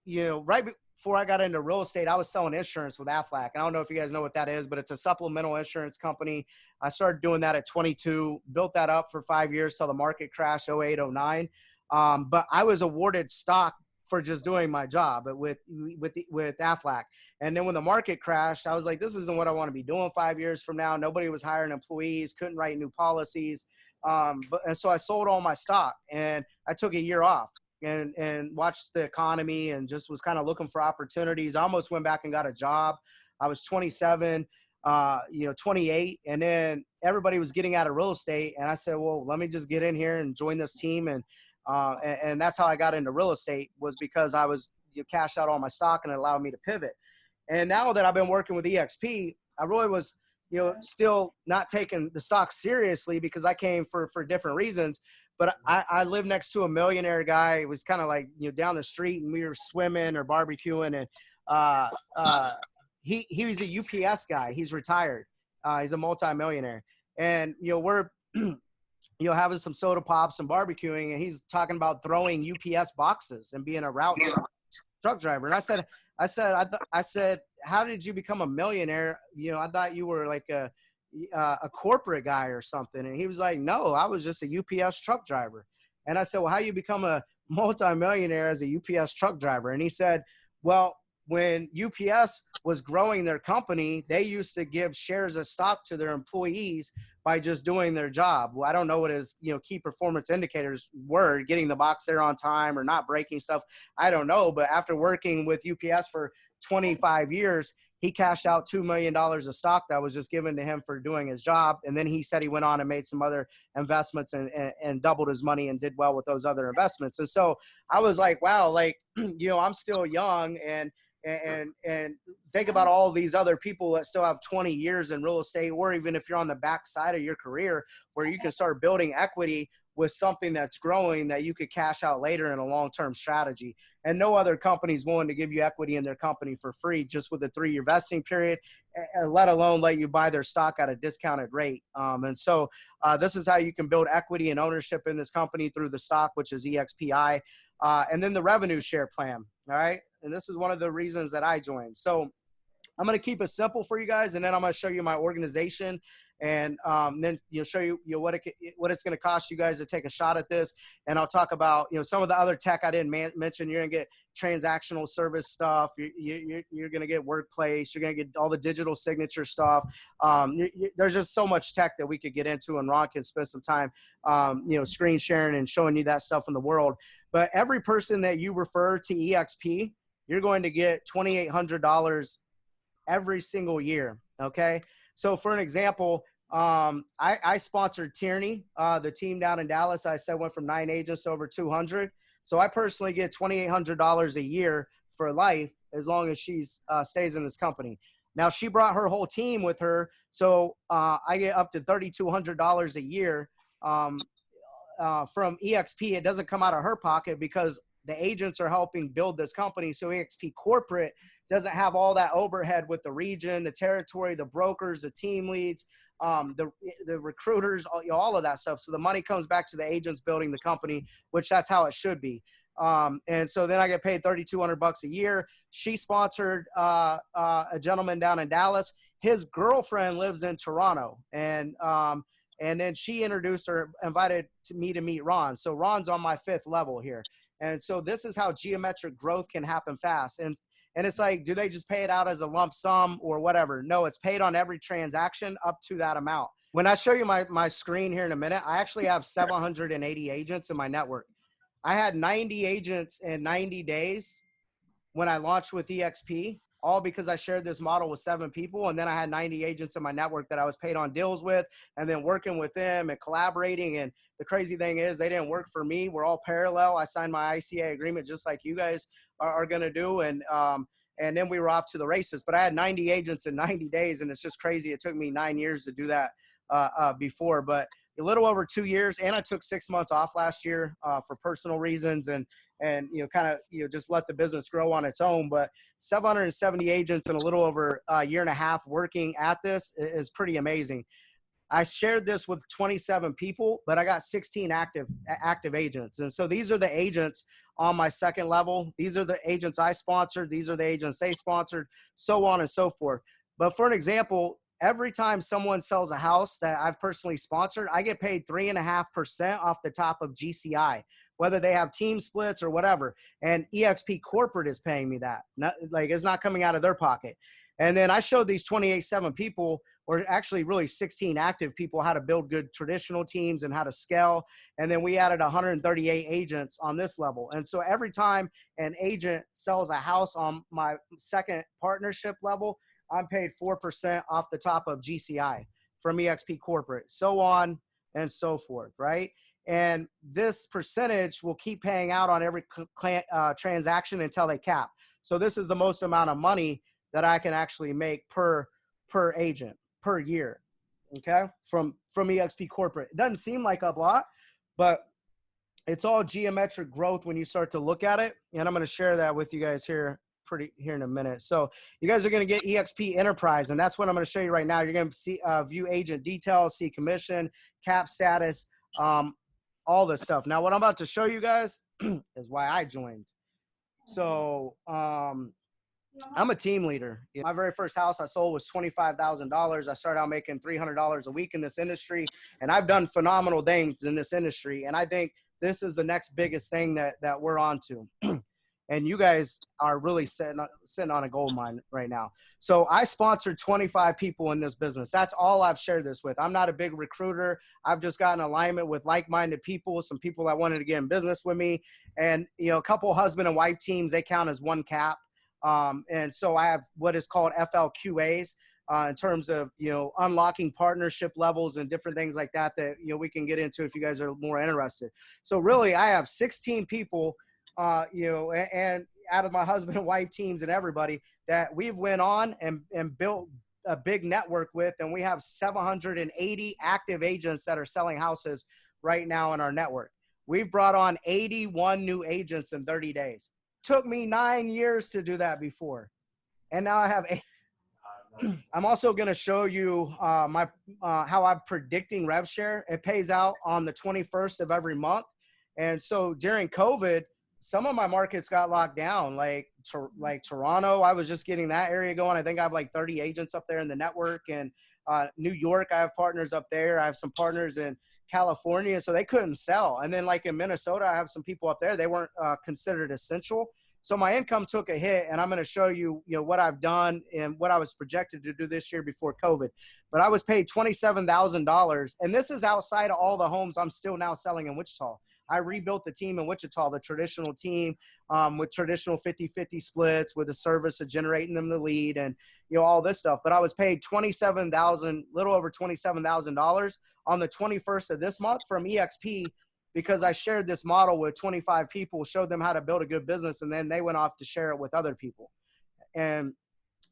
[SPEAKER 1] right before I got into real estate, I was selling insurance with Aflac. I don't know if you guys know what that is, but it's a supplemental insurance company. I started doing that at 22, built that up for 5 years till the market crashed 08, 09. But I was awarded stock for just doing my job with Aflac. And then when the market crashed, I was like, this isn't what I want to be doing 5 years from now. Nobody was hiring employees, couldn't write new policies. And so I sold all my stock and I took a year off. And watched the economy and just was kind of looking for opportunities. I almost went back and got a job. I was 27, 28. And then everybody was getting out of real estate. And I said, well, let me just get in here and join this team. And that's how I got into real estate, was because I was cashed out all my stock and it allowed me to pivot. And now that I've been working with EXP, I really was, still not taking the stock seriously because I came for different reasons. But I live next to a millionaire guy. It was kind of like, down the street, and we were swimming or barbecuing. And he was a UPS guy. He's retired. He's a multimillionaire. And, we're, having some soda pops and barbecuing. And he's talking about throwing UPS boxes and being a route truck driver. And I said, how did you become a millionaire? I thought you were like a corporate guy or something. And he was like, no, I was just a UPS truck driver. And I said, well, how you become a multimillionaire as a UPS truck driver? And he said, well, when UPS was growing their company, they used to give shares of stock to their employees by just doing their job. Well, I don't know what his, key performance indicators were, getting the box there on time or not breaking stuff. I don't know. But after working with UPS for 25 years, he cashed out $2 million of stock that was just given to him for doing his job. And then he said he went on and made some other investments and doubled his money and did well with those other investments. And so I was like, wow, like, I'm still young and think about all these other people that still have 20 years in real estate, or even if you're on the back side of your career where you can start building equity with something that's growing that you could cash out later in a long-term strategy. And no other company is willing to give you equity in their company for free just with a 3-year vesting period, let alone let you buy their stock at a discounted rate. And so this is how you can build equity and ownership in this company through the stock, which is EXPI. And then the revenue share plan. All right. And this is one of the reasons that I joined. So I'm going to keep it simple for you guys, and then I'm going to show you my organization, and then show you, what it's going to cost you guys to take a shot at this. And I'll talk about some of the other tech I didn't mention. You're going to get transactional service stuff. You're going to get workplace. You're going to get all the digital signature stuff. There's just so much tech that we could get into, and Ron can spend some time screen sharing and showing you that stuff in the world. But every person that you refer to EXP, you're going to get $2,800 every single year. Okay. So for an example, I sponsored Tierney, the team down in Dallas. I said went from 9 agents to over 200. So I personally get $2,800 a year for life as long as she's stays in this company. Now she brought her whole team with her. So I get up to $3,200 a year from EXP. It doesn't come out of her pocket because the agents are helping build this company. So EXP corporate doesn't have all that overhead with the region, the territory, the brokers, the team leads, the recruiters, all of that stuff. So the money comes back to the agents building the company, which that's how it should be. And so then I get paid $3,200 a year. She sponsored a gentleman down in Dallas. His girlfriend lives in Toronto, and then she invited me to meet Ron. So Ron's on my 5th level here. And so this is how geometric growth can happen fast. And it's like, do they just pay it out as a lump sum or whatever? No, it's paid on every transaction up to that amount. When I show you my screen here in a minute, I actually have 780 agents in my network. I had 90 agents in 90 days when I launched with EXP. all because I shared this model with 7 people. And then I had 90 agents in my network that I was paid on deals with, and then working with them and collaborating. And the crazy thing is they didn't work for me. We're all parallel. I signed my ICA agreement just like you guys are going to do. And then we were off to the races. But I had 90 agents in 90 days, and it's just crazy. It took me 9 years to do that before, but a little over 2 years. And I took 6 months off last year for personal reasons, and kind of just let the business grow on its own. But 770 agents in a little over a year and a half working at this is pretty amazing. I shared this with 27 people, but I got 16 active agents. And so these are the agents on my second level. These are the agents I sponsored. These are the agents they sponsored, so on and so forth. But for an example, every time someone sells a house that I've personally sponsored, I get paid 3.5% off the top of GCI, whether they have team splits or whatever. And EXP Corporate is paying me that. It's not coming out of their pocket. And then I showed these 28-7 people, or actually really 16 active people, how to build good traditional teams and how to scale. And then we added 138 agents on this level. And so every time an agent sells a house on my second partnership level, I'm paid 4% off the top of GCI from EXP Corporate, so on and so forth, right? And this percentage will keep paying out on every transaction until they cap. So this is the most amount of money that I can actually make per agent per year, okay, from EXP Corporate. It doesn't seem like a lot, but it's all geometric growth when you start to look at it. And I'm going to share that with you guys here in a minute. So you guys are going to get EXP Enterprise, and that's what I'm going to show you right now. You're going to see view agent details, see commission, cap status, all this stuff. Now, what I'm about to show you guys is why I joined. So I'm a team leader. My very first house I sold was $25,000. I started out making $300 a week in this industry, and I've done phenomenal things in this industry. And I think this is the next biggest thing that we're on to. And you guys are really sitting on a gold mine right now. So I sponsored 25 people in this business. That's all I've shared this with. I'm not a big recruiter. I've just gotten alignment with like-minded people, some people that wanted to get in business with me. And, a couple husband and wife teams, they count as one cap. And so I have what is called FLQAs in terms of, unlocking partnership levels and different things like that, we can get into if you guys are more interested. So really I have 16 people, and out of my husband and wife teams and everybody that we've went on and built a big network with. And we have 780 active agents that are selling houses right now in our network. We've brought on 81 new agents in 30 days. Took me 9 years to do that before. And now I have I'm also going to show you how I'm predicting rev share. It pays out on the 21st of every month. And so during COVID, some of my markets got locked down, like Toronto. I was just getting that area going. I think I have like 30 agents up there in the network. And New York, I have partners up there. I have some partners in California, so they couldn't sell. And then like in Minnesota, I have some people up there. They weren't considered essential. So my income took a hit, and I'm going to show you, what I've done and what I was projected to do this year before COVID. But I was paid $27,000, and this is outside of all the homes I'm still now selling in Wichita. I rebuilt the team in Wichita, the traditional team with traditional 50-50 splits with a service of generating them the lead and, all this stuff. But I was paid little over $27,000 on the 21st of this month from EXP, because I shared this model with 25 people, showed them how to build a good business, and then they went off to share it with other people. And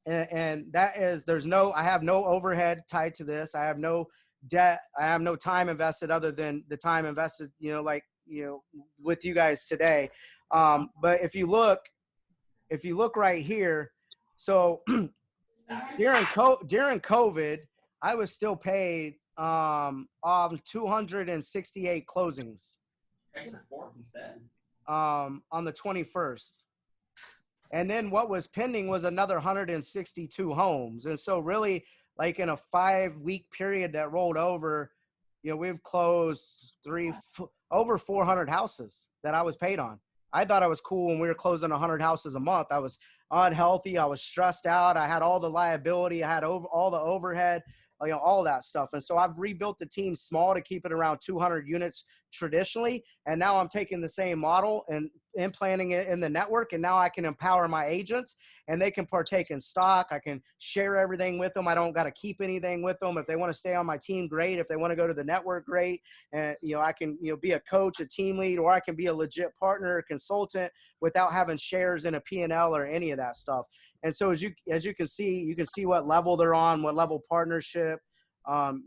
[SPEAKER 1] that is, I have no overhead tied to this. I have no debt. I have no time invested other than the time invested, with you guys today. But if you look right here, so during COVID, I was still paid 268 closings on the 21st. And then what was pending was another 162 homes. And so really, like in a 5-week period that rolled over, we've closed over 400 houses that I was paid on. I thought I was cool when we were closing 100 houses a month. I was unhealthy. I was stressed out. I had all the liability. I had all the overhead, all that stuff. And so I've rebuilt the team small to keep it around 200 units traditionally. And now I'm taking the same model and implanting it in the network. And now I can empower my agents and they can partake in stock. I can share everything with them. I don't got to keep anything with them. If they want to stay on my team, great. If they want to go to the network, great. And, I can, be a coach, a team lead, or I can be a legit partner, a consultant without having shares in a P&L or any of that stuff. And so as you can see what level they're on, what level partnership.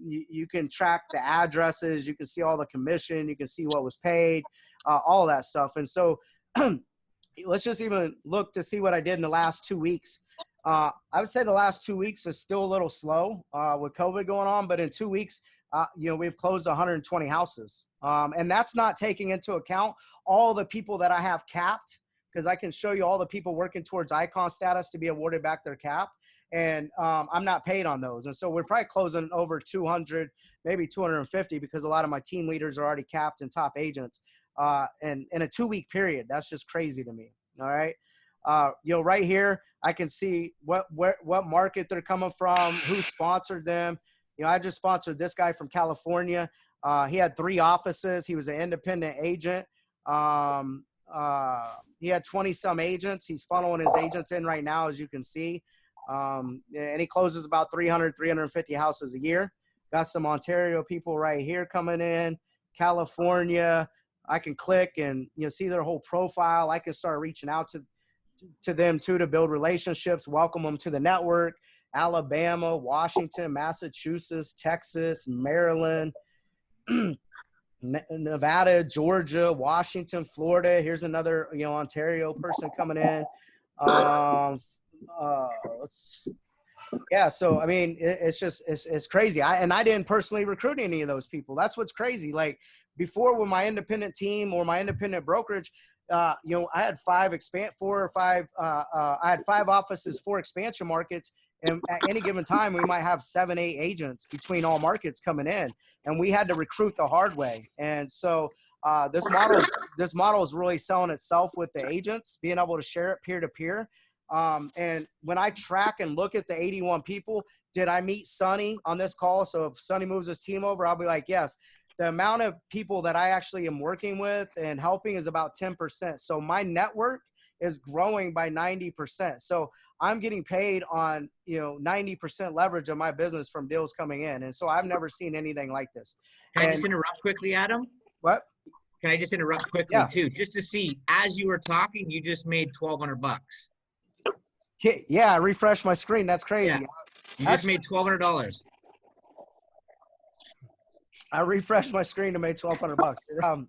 [SPEAKER 1] You can track the addresses. You can see all the commission. You can see what was paid, all that stuff. And so let's just even look to see what I did in the last 2 weeks. I would say the last 2 weeks is still a little slow with COVID going on, but in 2 weeks, we've closed 120 houses. And that's not taking into account all the people that I have capped, because I can show you all the people working towards icon status to be awarded back their cap. And I'm not paid on those. And so we're probably closing over 200, maybe 250, because a lot of my team leaders are already capped and top agents. And in a 2 week period, that's just crazy to me. All right. Right here, I can see what market they're coming from, who sponsored them. I just sponsored this guy from California. He had 3 offices. He was an independent agent. He had 20 some agents. He's funneling his agents in right now, as you can see. And he closes about 300, 350 houses a year. Got some Ontario people right here coming in, California. I can click and, see their whole profile. I can start reaching out to them too, to build relationships, welcome them to the network. Alabama, Washington, Massachusetts, Texas, Maryland, Nevada, Georgia, Washington, Florida. Here's another, Ontario person coming in. So I mean, it's crazy. I didn't personally recruit any of those people. That's what's crazy. Like before, with my independent team or my independent brokerage, I had 5 offices, 4 expansion markets. And at any given time, we might have 7, 8 agents between all markets coming in, and we had to recruit the hard way. And so this model is really selling itself with the agents, being able to share it peer to peer. And when I track and look at the 81 people, did I meet Sonny on this call? So if Sonny moves his team over, I'll be like, yes. The amount of people that I actually am working with and helping is about 10%. So my network is growing by 90%. So I'm getting paid on, 90% leverage of my business from deals coming in. And so I've never seen anything like this.
[SPEAKER 2] Can I just interrupt quickly, Adam?
[SPEAKER 1] What?
[SPEAKER 2] Can I just interrupt quickly too? Just to see, as you were talking, you just made $1,200.
[SPEAKER 1] Yeah, I refreshed my screen. That's crazy.
[SPEAKER 2] Yeah. You just made $1,200.
[SPEAKER 1] I refreshed my screen to make $1,200.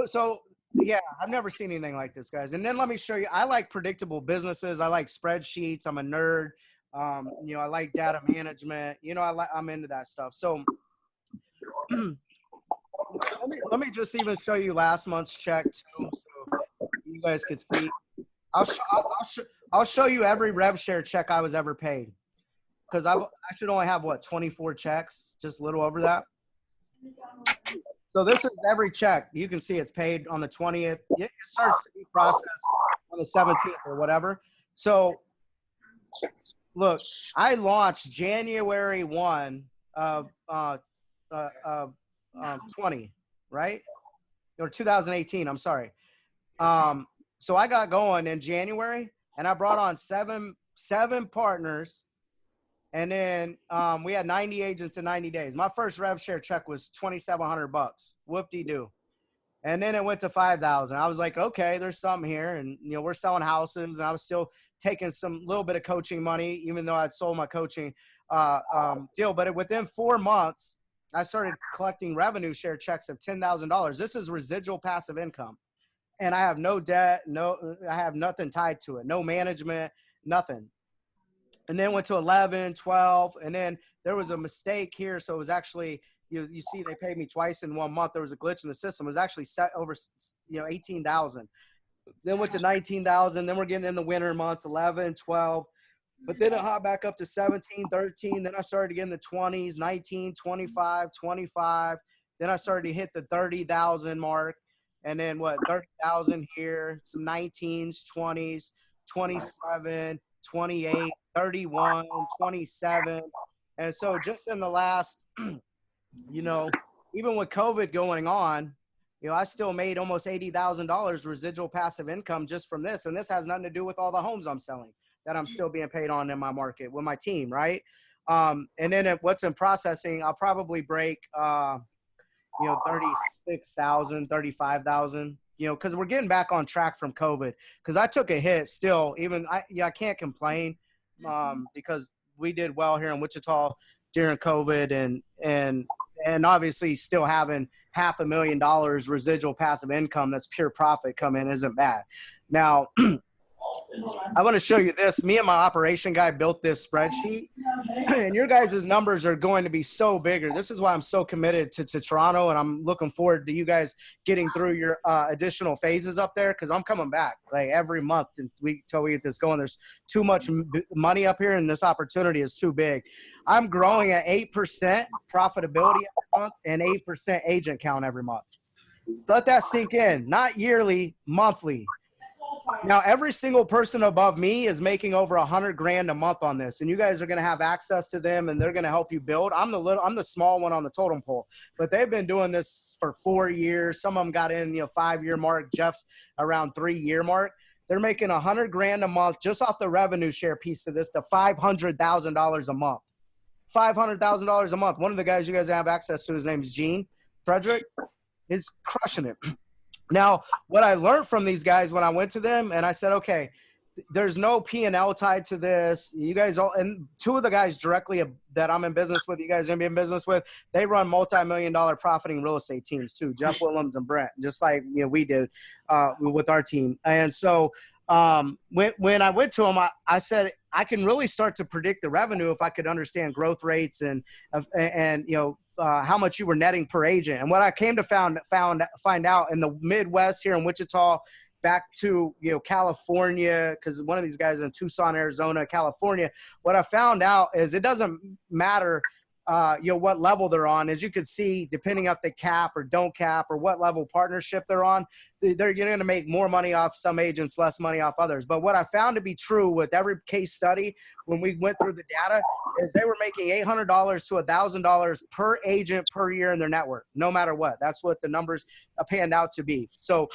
[SPEAKER 1] So yeah, I've never seen anything like this, guys. And then let me show you. I like predictable businesses. I like spreadsheets. I'm a nerd. I like data management. I'm into that stuff. So let me just even show you last month's check too, so you guys could see. I'll show you every rev share check I was ever paid, because I should only have 24 checks, just a little over that. So this is every check. You can see it's paid on the 20th. It starts to be processed on the 17th or whatever. So look, I launched January 1 of 20, right? Or 2018, I'm sorry. So I got going in January, and I brought on seven partners. And then we had 90 agents in 90 days. My first rev share check was $2,700. Whoop-de-doo. And then it went to 5,000. I was like, okay, there's something here. And, we're selling houses. And I was still taking some little bit of coaching money, even though I'd sold my coaching deal. But within 4 months, I started collecting revenue share checks of $10,000. This is residual passive income. And I have no debt. I have nothing tied to it. No management, nothing. And then went to 11, 12, and then there was a mistake here. So it was actually, you see, they paid me twice in 1 month. There was a glitch in the system. It was actually set over, 18,000. Then went to 19,000. Then we're getting in the winter months, 11, 12. But then it hopped back up to 17, 13. Then I started to get in the 20s, 19, 25, 25. Then I started to hit the 30,000 mark. And then 30,000 here, some 19s, 20s, 27, 28, 31, 27. And so just in the last, even with COVID going on, I still made almost $80,000 residual passive income just from this. And this has nothing to do with all the homes I'm selling that I'm still being paid on in my market with my team, right? And then what's in processing, I'll probably break, 36,000, 35,000, because we're getting back on track from COVID. Because I took a hit still, I can't complain because we did well here in Wichita during COVID and obviously still having $500,000 residual passive income that's pure profit come in isn't bad. Now, I want to show you this. Me and my operation guy built this spreadsheet, and your guys' numbers are going to be so bigger. This is why I'm so committed to Toronto, and I'm looking forward to you guys getting through your additional phases up there, because I'm coming back like every month until we get this going. There's too much money up here, and this opportunity is too big. I'm growing at 8% profitability every month and 8% agent count every month. Let that sink in. Not yearly, monthly. Now, every single person above me is making over $100,000 a month on this, and you guys are going to have access to them, and they're going to help you build. I'm the small one on the totem pole, but they've been doing this for 4 years. Some of them got in, 5-year mark. Jeff's around 3-year mark. They're making $100,000 a month just off the revenue share piece of this to $500,000 a month. $500,000 a month. One of the guys you guys have access to, his name is Gene Frederick, is crushing it. Now, what I learned from these guys when I went to them, and I said, okay, there's no P&L tied to this. You guys all, and two of the guys directly that I'm in business with, you guys are going to be in business with, they run multi-million-dollar profiting real estate teams too, Jeff Willems and Brent, just like we did with our team. And so when I went to them, I said, I can really start to predict the revenue if I could understand growth rates and how much you were netting per agent. And what I came to find out in the Midwest here in Wichita, back to California, because one of these guys in Tucson, Arizona, California, what I found out is it doesn't matter what level they're on. As you can see, depending if they cap or don't cap or what level partnership they're on, they're going to make more money off some agents, less money off others. But what I found to be true with every case study when we went through the data is they were making $800 to $1,000 per agent per year in their network, no matter what. That's what the numbers panned out to be. So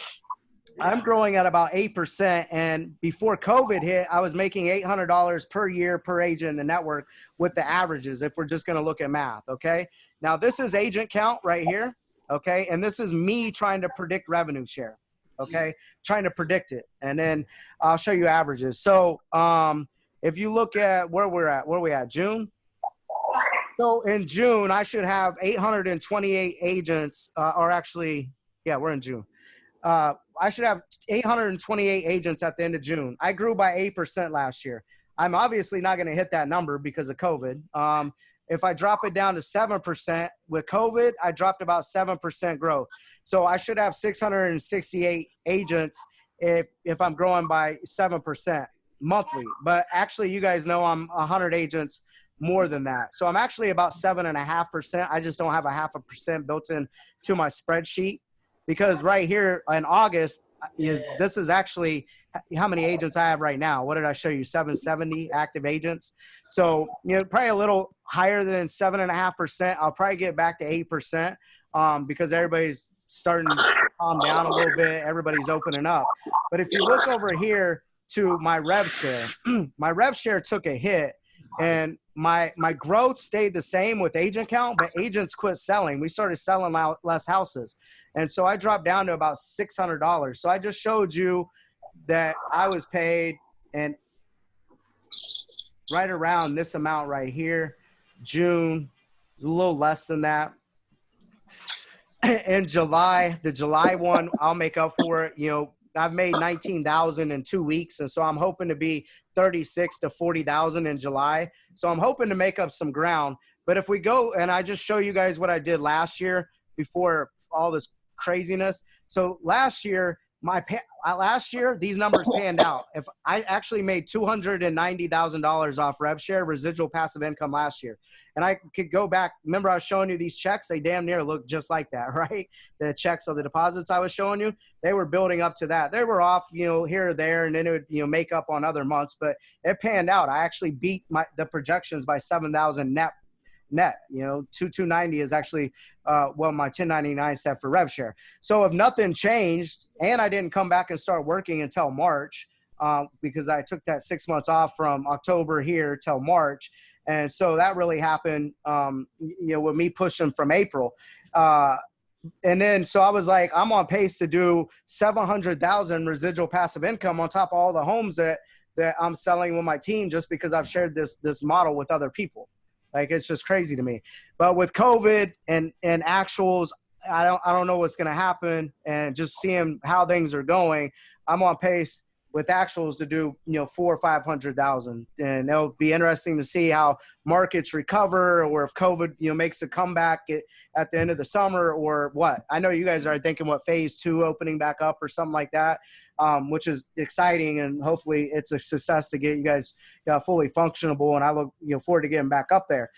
[SPEAKER 1] I'm growing at about 8%. And before COVID hit, I was making $800 per year per agent in the network with the averages, if we're just going to look at math. Okay. Now this is agent count right here. Okay. And this is me trying to predict revenue share. Okay. Trying to predict it. And then I'll show you averages. So if you look at where we at, June. So in June, I should have 828 agents, we're in June. I should have 828 agents at the end of June. I grew by 8% last year. I'm obviously not going to hit that number because of COVID. If I drop it down to 7% with COVID, I dropped about 7% growth. So I should have 668 agents if I'm growing by 7% monthly. But actually, you guys know I'm 100 agents more than that. So I'm actually about 7.5%. I just don't have a 0.5% built in to my spreadsheet. Because right here in August this is actually how many agents I have right now. What did I show you? 770 active agents. So, probably a little higher than 7.5%. I'll probably get back to 8% because everybody's starting to calm down a little bit. Everybody's opening up. But if you look over here to my rev share, my rev share took a hit. And my growth stayed the same with agent count, but agents quit selling. We started selling less houses. And so I dropped down to about $600. So I just showed you that I was paid and right around this amount right here. June is a little less than that. In July, the July one, I'll make up for it. I've made 19,000 in 2 weeks. And so I'm hoping to be 36 to 40,000 in July. So I'm hoping to make up some ground. But if we go, and I just show you guys what I did last year before all this craziness. So last year, last year, these numbers panned out. If I actually made $290,000 off rev share residual passive income last year, and I could go back. Remember, I was showing you these checks. They damn near look just like that, right? The checks of the deposits I was showing you, they were building up to that. They were off, here or there, and then it would, make up on other months. But it panned out. I actually beat the projections by 7,000 net. 290 is actually my 1099 set for rev share. So if nothing changed and I didn't come back and start working until March, because I took that 6 months off from October here till March. And so that really happened, with me pushing from April. And then, so I was like, I'm on pace to do 700,000 residual passive income on top of all the homes that I'm selling with my team, just because I've shared this model with other people. Like, it's just crazy to me. But with COVID and actuals, I don't know what's going to happen. And just seeing how things are going, I'm on pace with actuals to do, 400,000 or 500,000. And it'll be interesting to see how markets recover, or if COVID, makes a comeback at the end of the summer, or what. I know you guys are thinking what phase 2 opening back up or something like that, which is exciting. And hopefully it's a success to get you guys fully functionable. And I look forward to getting back up there.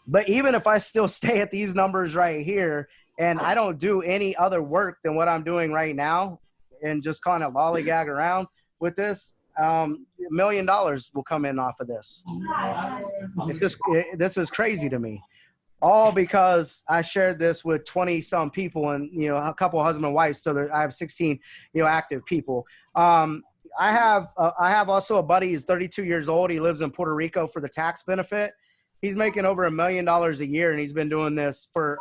[SPEAKER 1] But even if I still stay at these numbers right here and I don't do any other work than what I'm doing right now, and just kind of lollygag around with this, $1 million will come in off of this. This is crazy to me. All because I shared this with 20 some people and, a couple husband and wives. So I have 16, active people. I have also a buddy. He's 32 years old. He lives in Puerto Rico for the tax benefit. He's making over $1 million a year, and he's been doing this for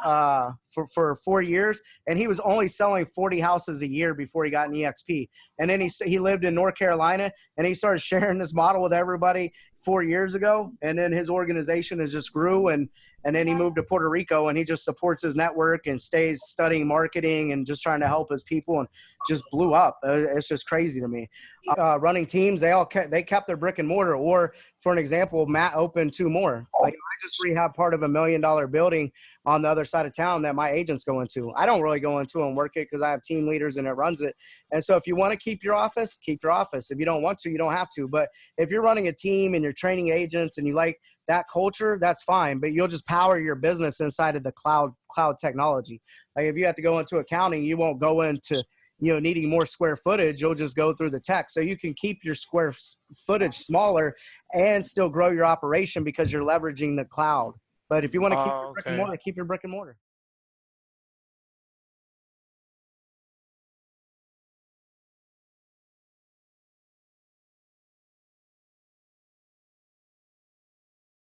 [SPEAKER 1] 4 years. And he was only selling 40 houses a year before he got an EXP. And then he lived in North Carolina, and he started sharing this model with everybody 4 years ago. And then his organization has just grew, and then he moved to Puerto Rico, and he just supports his network and stays studying marketing and just trying to help his people, and just blew up. It's just crazy to me. Running teams, they kept their brick and mortar. Or for an example, Matt opened 2 more. Like, I just rehab part of $1 million building on the other side of town that my agents go into. I don't really go into and work it because I have team leaders and it runs it. And so if you want to keep your office, keep your office. If you don't want to, you don't have to. But if you're running a team and you're training agents and you like that culture, that's fine. But you'll just power your business inside of the cloud technology. Like, if you have to go into accounting, you won't go into needing more square footage. You'll just go through the tech. So you can keep your square footage smaller and still grow your operation because you're leveraging the cloud. But if you want to keep your brick and mortar, keep your brick and mortar.